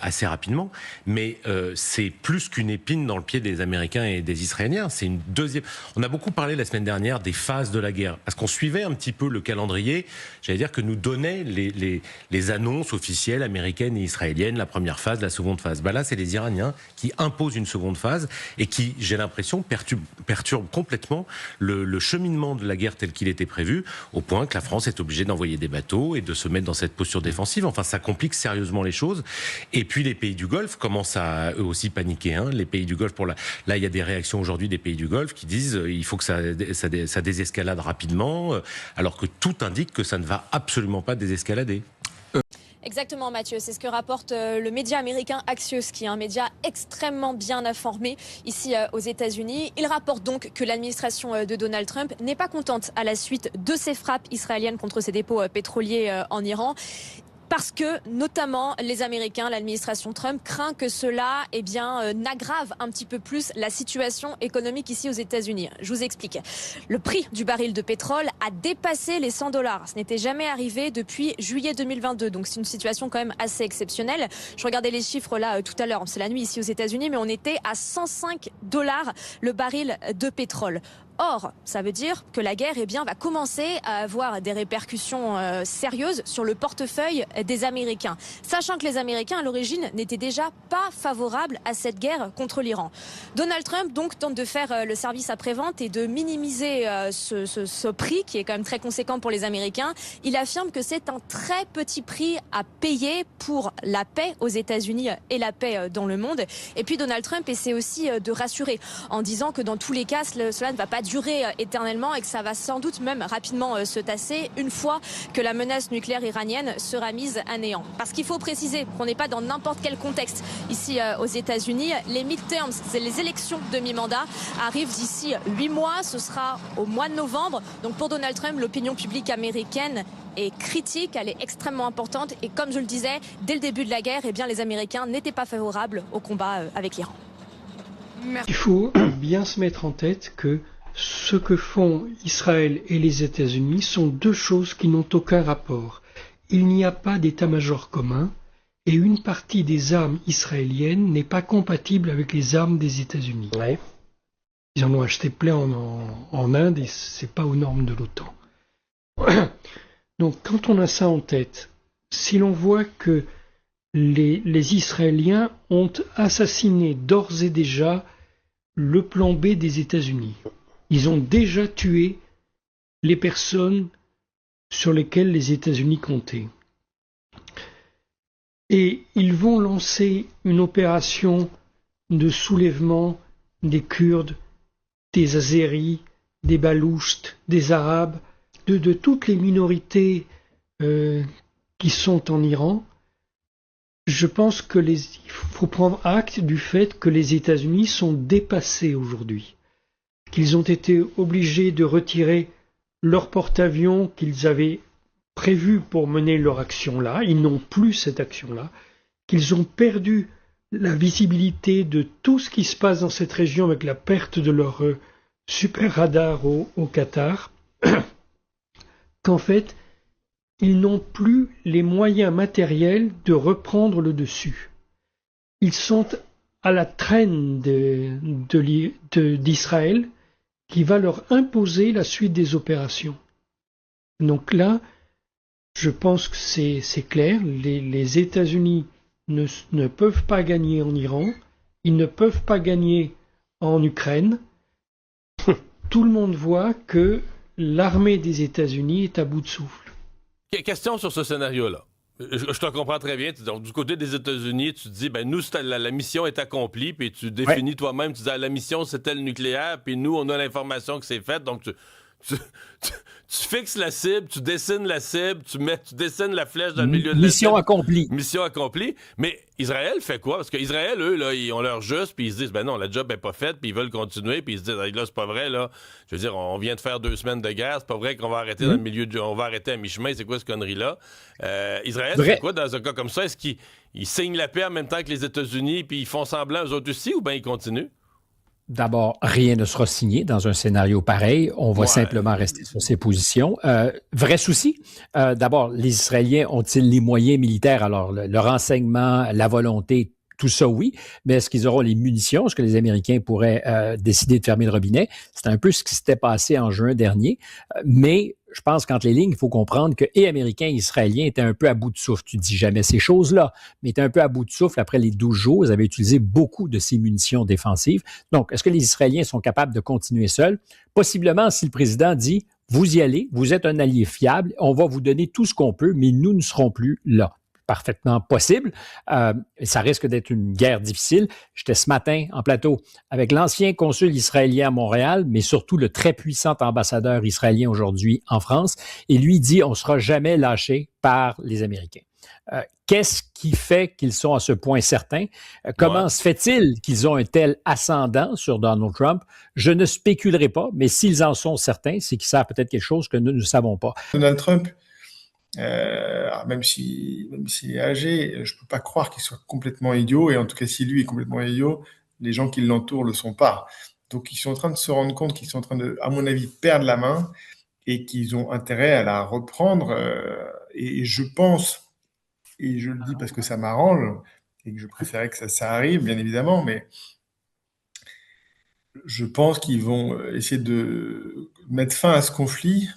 assez rapidement, mais c'est plus qu'une épine dans le pied des Américains et des Israéliens. C'est une deuxième... On a beaucoup parlé la semaine dernière des phases de la guerre, parce qu'on suivait un petit peu le calendrier, j'allais dire, que nous donnaient les annonces officielles américaines et israéliennes, la première phase, la seconde phase. Là, c'est les Iraniens qui imposent une seconde phase et qui, j'ai l'impression, perturbent complètement le cheminement de la guerre tel qu'il était prévu, au point que la France est obligée d'envoyer des bateaux et de se mettre dans cette posture défensive. Enfin, ça complique sérieusement les choses. Et puis les pays du Golfe commencent à eux aussi paniquer. Les pays du Golfe, là, il y a des réactions aujourd'hui des pays du Golfe qui disent il faut que ça désescalade rapidement, alors que tout indique que ça ne va absolument pas désescalader. Exactement, Mathieu. C'est ce que rapporte le média américain Axios, qui est un média extrêmement bien informé ici aux États-Unis. Il rapporte donc que l'administration de Donald Trump n'est pas contente à la suite de ces frappes israéliennes contre ces dépôts pétroliers en Iran. Parce que, notamment, les Américains, l'administration Trump, craint que cela n'aggrave un petit peu plus la situation économique ici aux États-Unis. Je vous explique. Le prix du baril de pétrole a dépassé les $100. Ce n'était jamais arrivé depuis juillet 2022. Donc c'est une situation quand même assez exceptionnelle. Je regardais les chiffres là tout à l'heure. C'est la nuit ici aux États-Unis, mais on était à $105 le baril de pétrole. Or, ça veut dire que la guerre va commencer à avoir des répercussions sérieuses sur le portefeuille des Américains. Sachant que les Américains, à l'origine, n'étaient déjà pas favorables à cette guerre contre l'Iran. Donald Trump, donc, tente de faire le service après-vente et de minimiser ce prix, qui est quand même très conséquent pour les Américains. Il affirme que c'est un très petit prix à payer pour la paix aux États-Unis et la paix dans le monde. Et puis, Donald Trump essaie aussi de rassurer en disant que dans tous les cas, cela ne va pas durer durer éternellement et que ça va sans doute même rapidement se tasser une fois que la menace nucléaire iranienne sera mise à néant. Parce qu'il faut préciser qu'on n'est pas dans n'importe quel contexte ici aux États-Unis. Les midterms, c'est les élections de mi-mandat, arrivent d'ici 8 mois. Ce sera au mois de novembre. Donc pour Donald Trump, l'opinion publique américaine est critique, elle est extrêmement importante. Et comme je le disais, dès le début de la guerre, eh bien, les Américains n'étaient pas favorables au combat avec l'Iran. Il faut bien se mettre en tête que ce que font Israël et les États-Unis sont deux choses qui n'ont aucun rapport. Il n'y a pas d'état-major commun et une partie des armes israéliennes n'est pas compatible avec les armes des États-Unis. Ouais. Ils en ont acheté plein en Inde et c'est pas aux normes de l'OTAN. Donc quand on a ça en tête, si l'on voit que les Israéliens ont assassiné d'ores et déjà le plan B des États-Unis. Ils ont déjà tué les personnes sur lesquelles les États-Unis comptaient. Et ils vont lancer une opération de soulèvement des Kurdes, des Azéris, des Balouches, des Arabes, de toutes les minorités qui sont en Iran. Je pense qu'il faut prendre acte du fait que les États-Unis sont dépassés aujourd'hui, qu'ils ont été obligés de retirer leur porte-avions qu'ils avaient prévu pour mener leur action-là, ils n'ont plus cette action-là, qu'ils ont perdu la visibilité de tout ce qui se passe dans cette région avec la perte de leur super radar au Qatar, qu'en fait, ils n'ont plus les moyens matériels de reprendre le dessus. Ils sont à la traîne d'Israël qui va leur imposer la suite des opérations. Donc là, je pense que c'est clair, les États-Unis ne peuvent pas gagner en Iran, ils ne peuvent pas gagner en Ukraine. Tout le monde voit que l'armée des États-Unis est à bout de souffle. Question sur ce scénario-là. Je te comprends très bien. Donc, du côté des États-Unis, tu te dis, ben nous, la mission est accomplie, puis tu définis toi-même, tu dis, la mission, c'était le nucléaire, puis nous, on a l'information que c'est fait, donc tu fixes la cible, tu dessines la cible, tu dessines la flèche dans le milieu de la cible. Mission accomplie. Mission accomplie. Mais Israël fait quoi? Parce qu'Israël, eux, là, ils ont leur juste, puis ils se disent, ben non, la job n'est pas faite, puis ils veulent continuer, puis ils se disent, là, c'est pas vrai, là. Je veux dire, on vient de faire 2 semaines de guerre, c'est pas vrai qu'on va arrêter dans le milieu on va arrêter à mi-chemin, c'est quoi cette connerie-là? Israël, c'est quoi dans un cas comme ça? Est-ce qu'ils signent la paix en même temps que les États-Unis, puis ils font semblant eux autres aussi, ou bien ils continuent? D'abord, rien ne sera signé dans un scénario pareil. On va simplement rester sur ses positions. Vrai souci. D'abord, les Israéliens ont-ils les moyens militaires? Alors, le renseignement, la volonté, tout ça, oui. Mais est-ce qu'ils auront les munitions? Est-ce que les Américains pourraient décider de fermer le robinet? C'est un peu ce qui s'était passé en juin dernier. Mais je pense qu'entre les lignes, il faut comprendre que et Américains et Israéliens étaient un peu à bout de souffle. Tu dis jamais ces choses-là, mais étaient un peu à bout de souffle après les 12 jours. Ils avaient utilisé beaucoup de ces munitions défensives. Donc, est-ce que les Israéliens sont capables de continuer seuls? Possiblement, si le président dit, vous y allez, vous êtes un allié fiable, on va vous donner tout ce qu'on peut, mais nous ne serons plus là. Parfaitement possible. Ça risque d'être une guerre difficile. J'étais ce matin en plateau avec l'ancien consul israélien à Montréal, mais surtout le très puissant ambassadeur israélien aujourd'hui en France. Et lui dit, on ne sera jamais lâché par les Américains. Qu'est-ce qui fait qu'ils sont à ce point certains? Comment se fait-il qu'ils ont un tel ascendant sur Donald Trump? Je ne spéculerai pas, mais s'ils en sont certains, c'est qu'ils savent peut-être quelque chose que nous ne savons pas. Donald Trump, même s'il est âgé, je ne peux pas croire qu'il soit complètement idiot, et en tout cas, si lui est complètement idiot, les gens qui l'entourent ne le sont pas. Donc, ils sont en train de se rendre compte qu'ils sont en train de, à mon avis, perdre la main et qu'ils ont intérêt à la reprendre. Et je pense, et je le dis parce que ça m'arrange et que je préférais que ça arrive, bien évidemment, mais je pense qu'ils vont essayer de mettre fin à ce conflit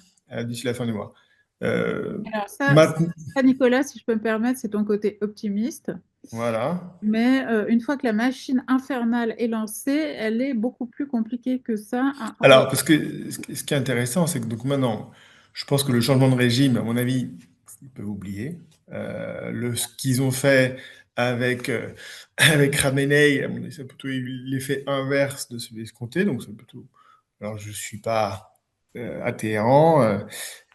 d'ici la fin du mois. Alors ça, Nicolas, si je peux me permettre, c'est ton côté optimiste. Voilà. Mais une fois que la machine infernale est lancée, elle est beaucoup plus compliquée que ça. Alors, parce que ce qui est intéressant, c'est que donc maintenant, je pense que le changement de régime, à mon avis, ils peuvent oublier. Ce qu'ils ont fait avec Khamenei, à mon avis, c'est plutôt l'effet inverse de celui escompté, donc c'est plutôt Alors, je ne suis pas à Téhéran,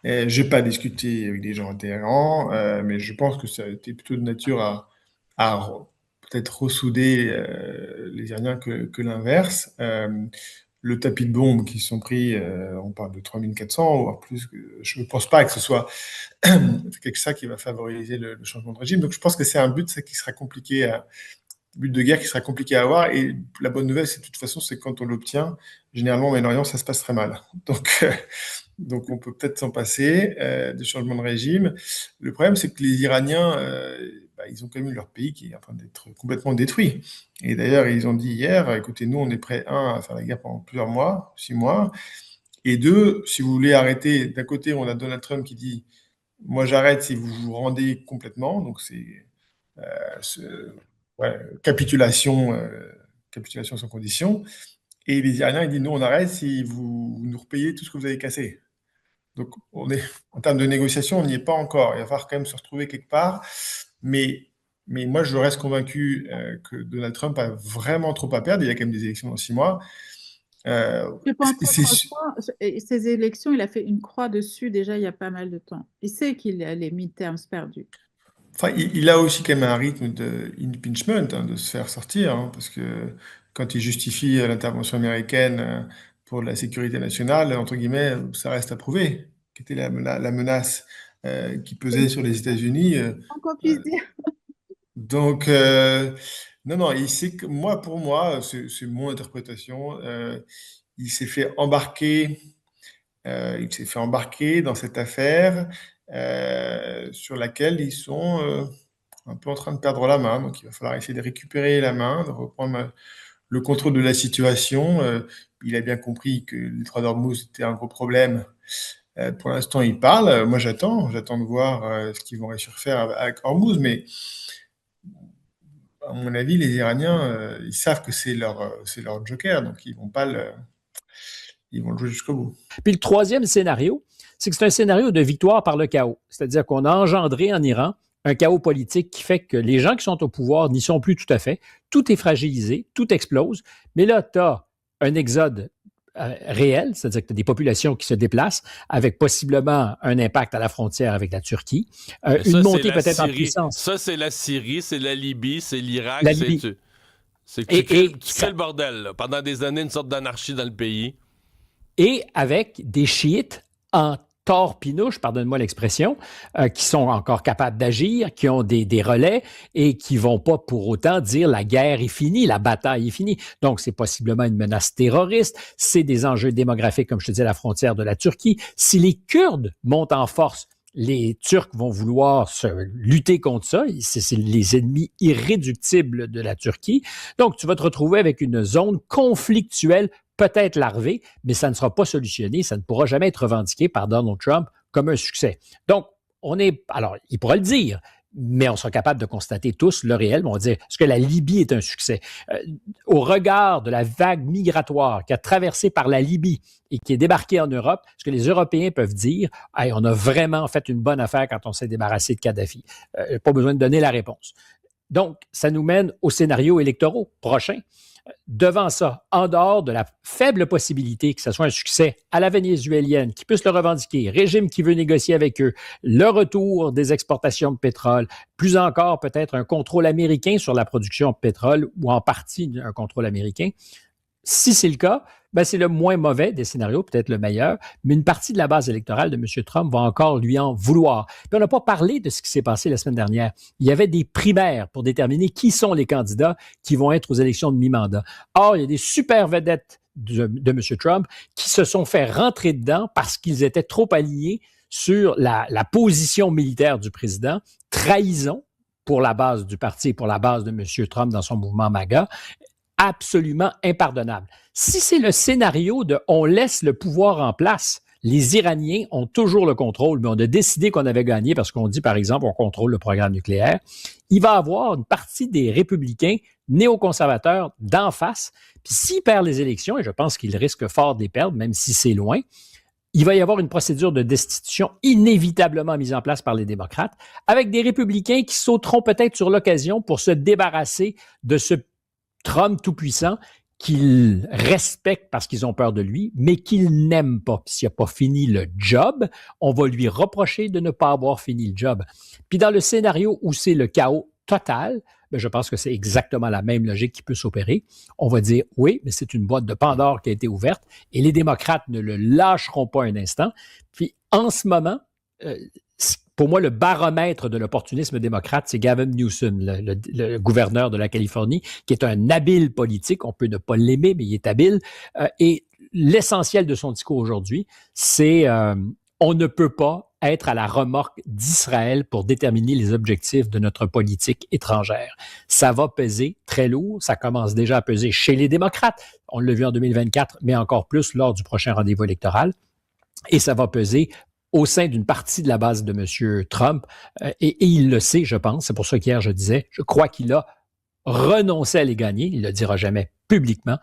je n'ai pas discuté avec des gens à Téhéran, mais je pense que ça a été plutôt de nature à peut-être ressouder les Iraniens que l'inverse. Le tapis de bombes qui sont pris, on parle de 3400, voire plus. Je ne pense pas que ce soit quelque ça qui va favoriser le changement de régime. Donc je pense que c'est un but qui sera compliqué, but de guerre qui sera compliqué à avoir. Et la bonne nouvelle, c'est de toute façon, c'est que quand on l'obtient, généralement au Moyen-Orient, ça se passe très mal. Donc on peut peut-être s'en passer de changement de régime. Le problème, c'est que les Iraniens, ils ont quand même eu leur pays qui est en train d'être complètement détruit. Et d'ailleurs, ils ont dit hier, écoutez, nous, on est prêts, à faire la guerre pendant plusieurs mois, 6 mois, et 2, si vous voulez arrêter, d'un côté, on a Donald Trump qui dit, moi, j'arrête si vous vous rendez complètement, donc c'est capitulation sans condition, et les Iraniens, ils disent, nous, on arrête si vous nous repayez tout ce que vous avez cassé. Donc, en termes de négociation, on n'y est pas encore. Il va falloir quand même se retrouver quelque part. Mais moi, je reste convaincu que Donald Trump a vraiment trop à perdre. Il y a quand même des élections dans 6 mois. Ces élections, il a fait une croix dessus déjà il y a pas mal de temps. Il sait qu'il a les midterms perdus. Enfin, il a aussi quand même un rythme d'impeachment, de se faire sortir, parce que quand il justifie l'intervention américaine pour la sécurité nationale, entre guillemets, ça reste à prouver, qu'était la menace qui pesait sur les États-Unis. Qu'on puisse dire. Donc, non, il sait que pour moi, c'est mon interprétation, il s'est fait embarquer dans cette affaire sur laquelle ils sont un peu en train de perdre la main. Donc, il va falloir essayer de récupérer la main, de reprendre le contrôle de la situation. Il a bien compris que les détroit d'Ormuz était un gros problème. Pour l'instant, il parle. Moi, j'attends de voir ce qu'ils vont réussir à faire avec Hormuz, mais à mon avis, les Iraniens, ils savent que c'est leur joker, donc ils vont le jouer jusqu'au bout. Puis le troisième scénario, c'est que c'est un scénario de victoire par le chaos. C'est-à-dire qu'on a engendré en Iran un chaos politique qui fait que les gens qui sont au pouvoir n'y sont plus tout à fait. Tout est fragilisé, tout explose. Mais là, tu as un exode réel, c'est-à-dire que tu as des populations qui se déplacent avec possiblement un impact à la frontière avec la Turquie, une montée peut-être en puissance. Ça, c'est la Syrie, c'est la Libye, c'est l'Irak. La Libye. Tu crées le bordel. Là. Pendant des années, une sorte d'anarchie dans le pays. Et avec des chiites en torpinouche, pardonne-moi l'expression, qui sont encore capables d'agir, qui ont des relais et qui vont pas pour autant dire la guerre est finie, la bataille est finie. Donc, c'est possiblement une menace terroriste, c'est des enjeux démographiques, comme je te disais, à la frontière de la Turquie. Si les Kurdes montent en force, les Turcs vont vouloir lutter contre ça. C'est les ennemis irréductibles de la Turquie. Donc, tu vas te retrouver avec une zone conflictuelle peut-être larvé, mais ça ne sera pas solutionné, ça ne pourra jamais être revendiqué par Donald Trump comme un succès. Donc, alors, il pourra le dire, mais on sera capable de constater tous le réel. On va dire, est-ce que la Libye est un succès? Au regard de la vague migratoire qui a traversé par la Libye et qui est débarquée en Europe, est-ce que les Européens peuvent dire, hey, on a vraiment fait une bonne affaire quand on s'est débarrassé de Kadhafi? Pas besoin de donner la réponse. Donc, ça nous mène aux scénarios électoraux prochains. Devant ça, en dehors de la faible possibilité que ce soit un succès à la vénézuélienne, qui puisse le revendiquer, régime qui veut négocier avec eux, le retour des exportations de pétrole, plus encore peut-être un contrôle américain sur la production de pétrole ou en partie un contrôle américain. Si c'est le cas, c'est le moins mauvais des scénarios, peut-être le meilleur, mais une partie de la base électorale de M. Trump va encore lui en vouloir. Puis on n'a pas parlé de ce qui s'est passé la semaine dernière. Il y avait des primaires pour déterminer qui sont les candidats qui vont être aux élections de mi-mandat. Or, il y a des super vedettes de M. Trump qui se sont fait rentrer dedans parce qu'ils étaient trop alignés sur la position militaire du président, trahison pour la base du parti, pour la base de M. Trump dans son mouvement MAGA, absolument impardonnable. Si c'est le scénario de « on laisse le pouvoir en place », les Iraniens ont toujours le contrôle, mais on a décidé qu'on avait gagné parce qu'on dit, par exemple, on contrôle le programme nucléaire, il va y avoir une partie des républicains néoconservateurs d'en face. Puis s'il perd les élections, et je pense qu'il risque fort de les perdre, même si c'est loin, il va y avoir une procédure de destitution inévitablement mise en place par les démocrates, avec des républicains qui sauteront peut-être sur l'occasion pour se débarrasser de ce Trump tout-puissant qu'ils respectent parce qu'ils ont peur de lui, mais qu'ils n'aiment pas. Puis s'il n'a pas fini le job, on va lui reprocher de ne pas avoir fini le job. Puis dans le scénario où c'est le chaos total, ben je pense que c'est exactement la même logique qui peut s'opérer. On va dire oui, mais c'est une boîte de Pandore qui a été ouverte et les démocrates ne le lâcheront pas un instant. Puis en ce moment, pour moi, le baromètre de l'opportunisme démocrate, c'est Gavin Newsom, le gouverneur de la Californie, qui est un habile politique. On peut ne pas l'aimer, mais il est habile. Et l'essentiel de son discours aujourd'hui, c'est on ne peut pas être à la remorque d'Israël pour déterminer les objectifs de notre politique étrangère. Ça va peser très lourd. Ça commence déjà à peser chez les démocrates. On l'a vu en 2024, mais encore plus lors du prochain rendez-vous électoral. Et ça va peser au sein d'une partie de la base de M. Trump, et il le sait, je pense. C'est pour ça qu'hier, je disais, je crois qu'il a renoncé à les gagner. Il ne le dira jamais publiquement.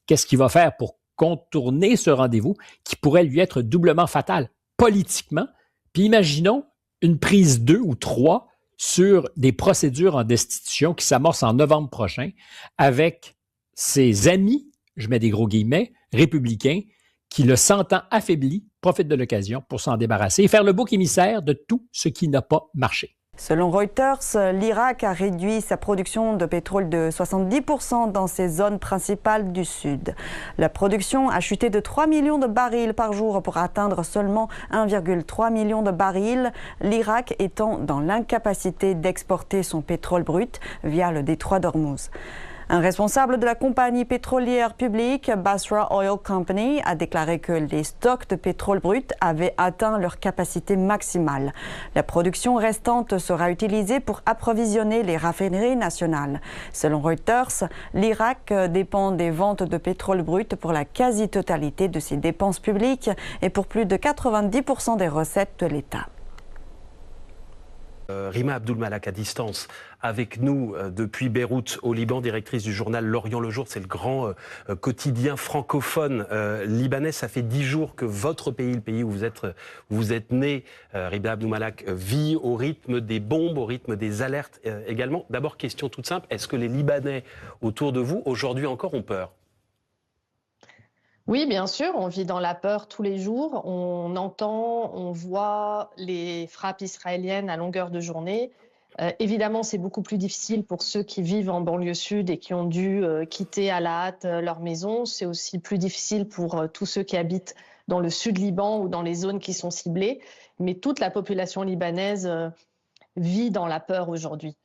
Qu'est-ce qu'il va faire pour contourner ce rendez-vous qui pourrait lui être doublement fatal politiquement? Puis imaginons une prise 2 ou 3 sur des procédures en destitution qui s'amorcent en novembre prochain avec ses amis, je mets des gros guillemets, républicains, qui, le sentant affaibli, profitent de l'occasion pour s'en débarrasser et faire le bouc émissaire de tout ce qui n'a pas marché. Selon Reuters, l'Irak a réduit sa production de pétrole de 70% dans ses zones principales du sud. La production a chuté de 3 millions de barils par jour pour atteindre seulement 1,3 million de barils, l'Irak étant dans l'incapacité d'exporter son pétrole brut via le détroit d'Ormuz. Un responsable de la compagnie pétrolière publique, Basra Oil Company, a déclaré que les stocks de pétrole brut avaient atteint leur capacité maximale. La production restante sera utilisée pour approvisionner les raffineries nationales. Selon Reuters, l'Irak dépend des ventes de pétrole brut pour la quasi-totalité de ses dépenses publiques et pour plus de 90% des recettes de l'État. Rima Abdul-Malak à distance avec nous depuis Beyrouth au Liban, directrice du journal L'Orient le Jour. C'est le grand quotidien francophone libanais. Ça fait 10 jours que votre pays, le pays où vous êtes né, Rima Abdul-Malak, vit au rythme des bombes, au rythme des alertes également. D'abord, question toute simple, est-ce que les Libanais autour de vous, aujourd'hui encore, ont peur ? Oui, bien sûr, on vit dans la peur tous les jours. On entend, on voit les frappes israéliennes à longueur de journée. Évidemment, c'est beaucoup plus difficile pour ceux qui vivent en banlieue sud et qui ont dû quitter à la hâte leur maison. C'est aussi plus difficile pour tous ceux qui habitent dans le sud Liban ou dans les zones qui sont ciblées. Mais toute la population libanaise vit dans la peur aujourd'hui.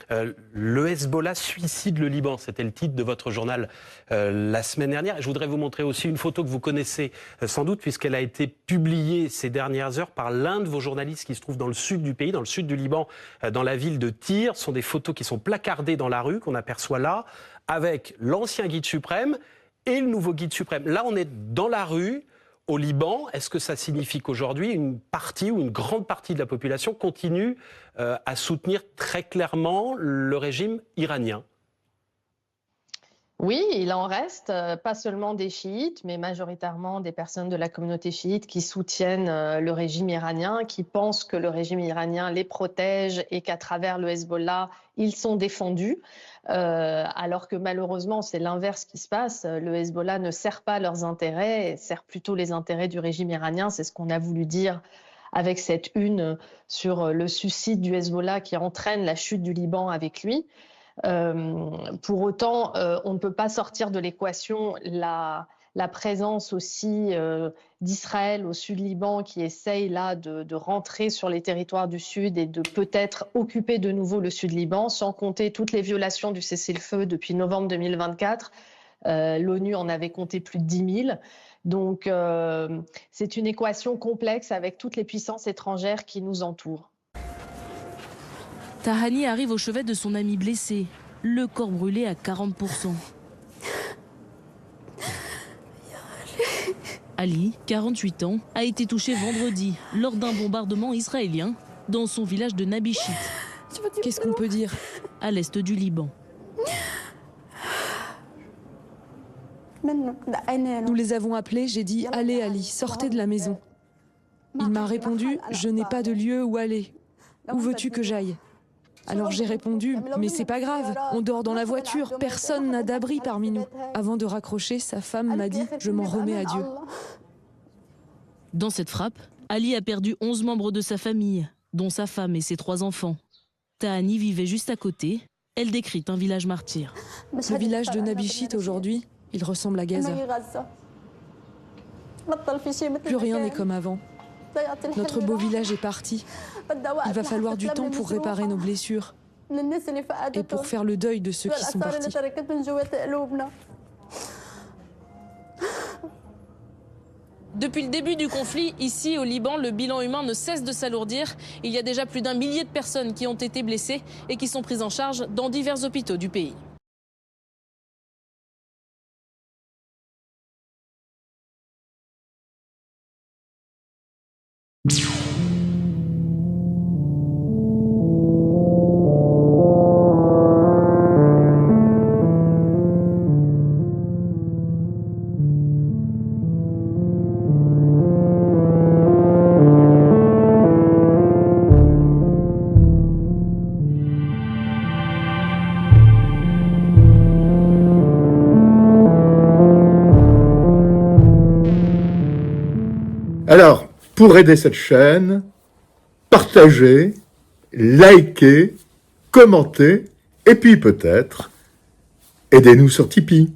Le Hezbollah suicide le Liban, c'était le titre de votre journal la semaine dernière. Je voudrais vous montrer aussi une photo que vous connaissez sans doute puisqu'elle a été publiée ces dernières heures par l'un de vos journalistes qui se trouve dans le sud du pays, dans le sud du Liban, dans la ville de Tyr. Ce sont des photos qui sont placardées dans la rue, qu'on aperçoit là, avec l'ancien guide suprême et le nouveau guide suprême. Là, on est dans la rue. Au Liban, est-ce que ça signifie qu'aujourd'hui, une partie ou une grande partie de la population continue à soutenir très clairement le régime iranien ? Oui, il en reste, pas seulement des chiites, mais majoritairement des personnes de la communauté chiite qui soutiennent le régime iranien, qui pensent que le régime iranien les protège et qu'à travers le Hezbollah, ils sont défendus. Alors que malheureusement, c'est l'inverse qui se passe. Le Hezbollah ne sert pas leurs intérêts, sert plutôt les intérêts du régime iranien. C'est ce qu'on a voulu dire avec cette une sur le suicide du Hezbollah qui entraîne la chute du Liban avec lui. Pour autant, on ne peut pas sortir de l'équation la présence aussi d'Israël au sud-Liban qui essaye là de rentrer sur les territoires du sud et de peut-être occuper de nouveau le sud-Liban, sans compter toutes les violations du cessez-le-feu depuis novembre 2024. L'ONU en avait compté plus de 10 000. Donc c'est une équation complexe avec toutes les puissances étrangères qui nous entourent. Tahani arrive au chevet de son ami blessé, le corps brûlé à 40%. Ali, 48 ans, a été touché vendredi lors d'un bombardement israélien dans son village de Nabishit. Qu'est-ce qu'on peut dire ? À l'est du Liban. Nous les avons appelés, j'ai dit « Allez Ali, sortez de la maison ». Il m'a répondu « Je n'ai pas de lieu où aller. Où veux-tu que j'aille ?» Alors j'ai répondu, mais c'est pas grave, on dort dans la voiture, personne n'a d'abri parmi nous. Avant de raccrocher, sa femme m'a dit, je m'en remets à Dieu. Dans cette frappe, Ali a perdu 11 membres de sa famille, dont sa femme et ses 3 enfants. Tahani vivait juste à côté. Elle décrit un village martyr. Le village de Nabichit aujourd'hui, il ressemble à Gaza. Plus rien n'est comme avant. Notre beau village est parti. Il va falloir du temps pour réparer nos blessures et pour faire le deuil de ceux qui sont partis. Depuis le début du conflit, ici au Liban, le bilan humain ne cesse de s'alourdir. Il y a déjà plus d'1 millier de personnes qui ont été blessées et qui sont prises en charge dans divers hôpitaux du pays. Alors, pour aider cette chaîne, partagez, likez, commentez, et puis peut-être, aidez-nous sur Tipeee.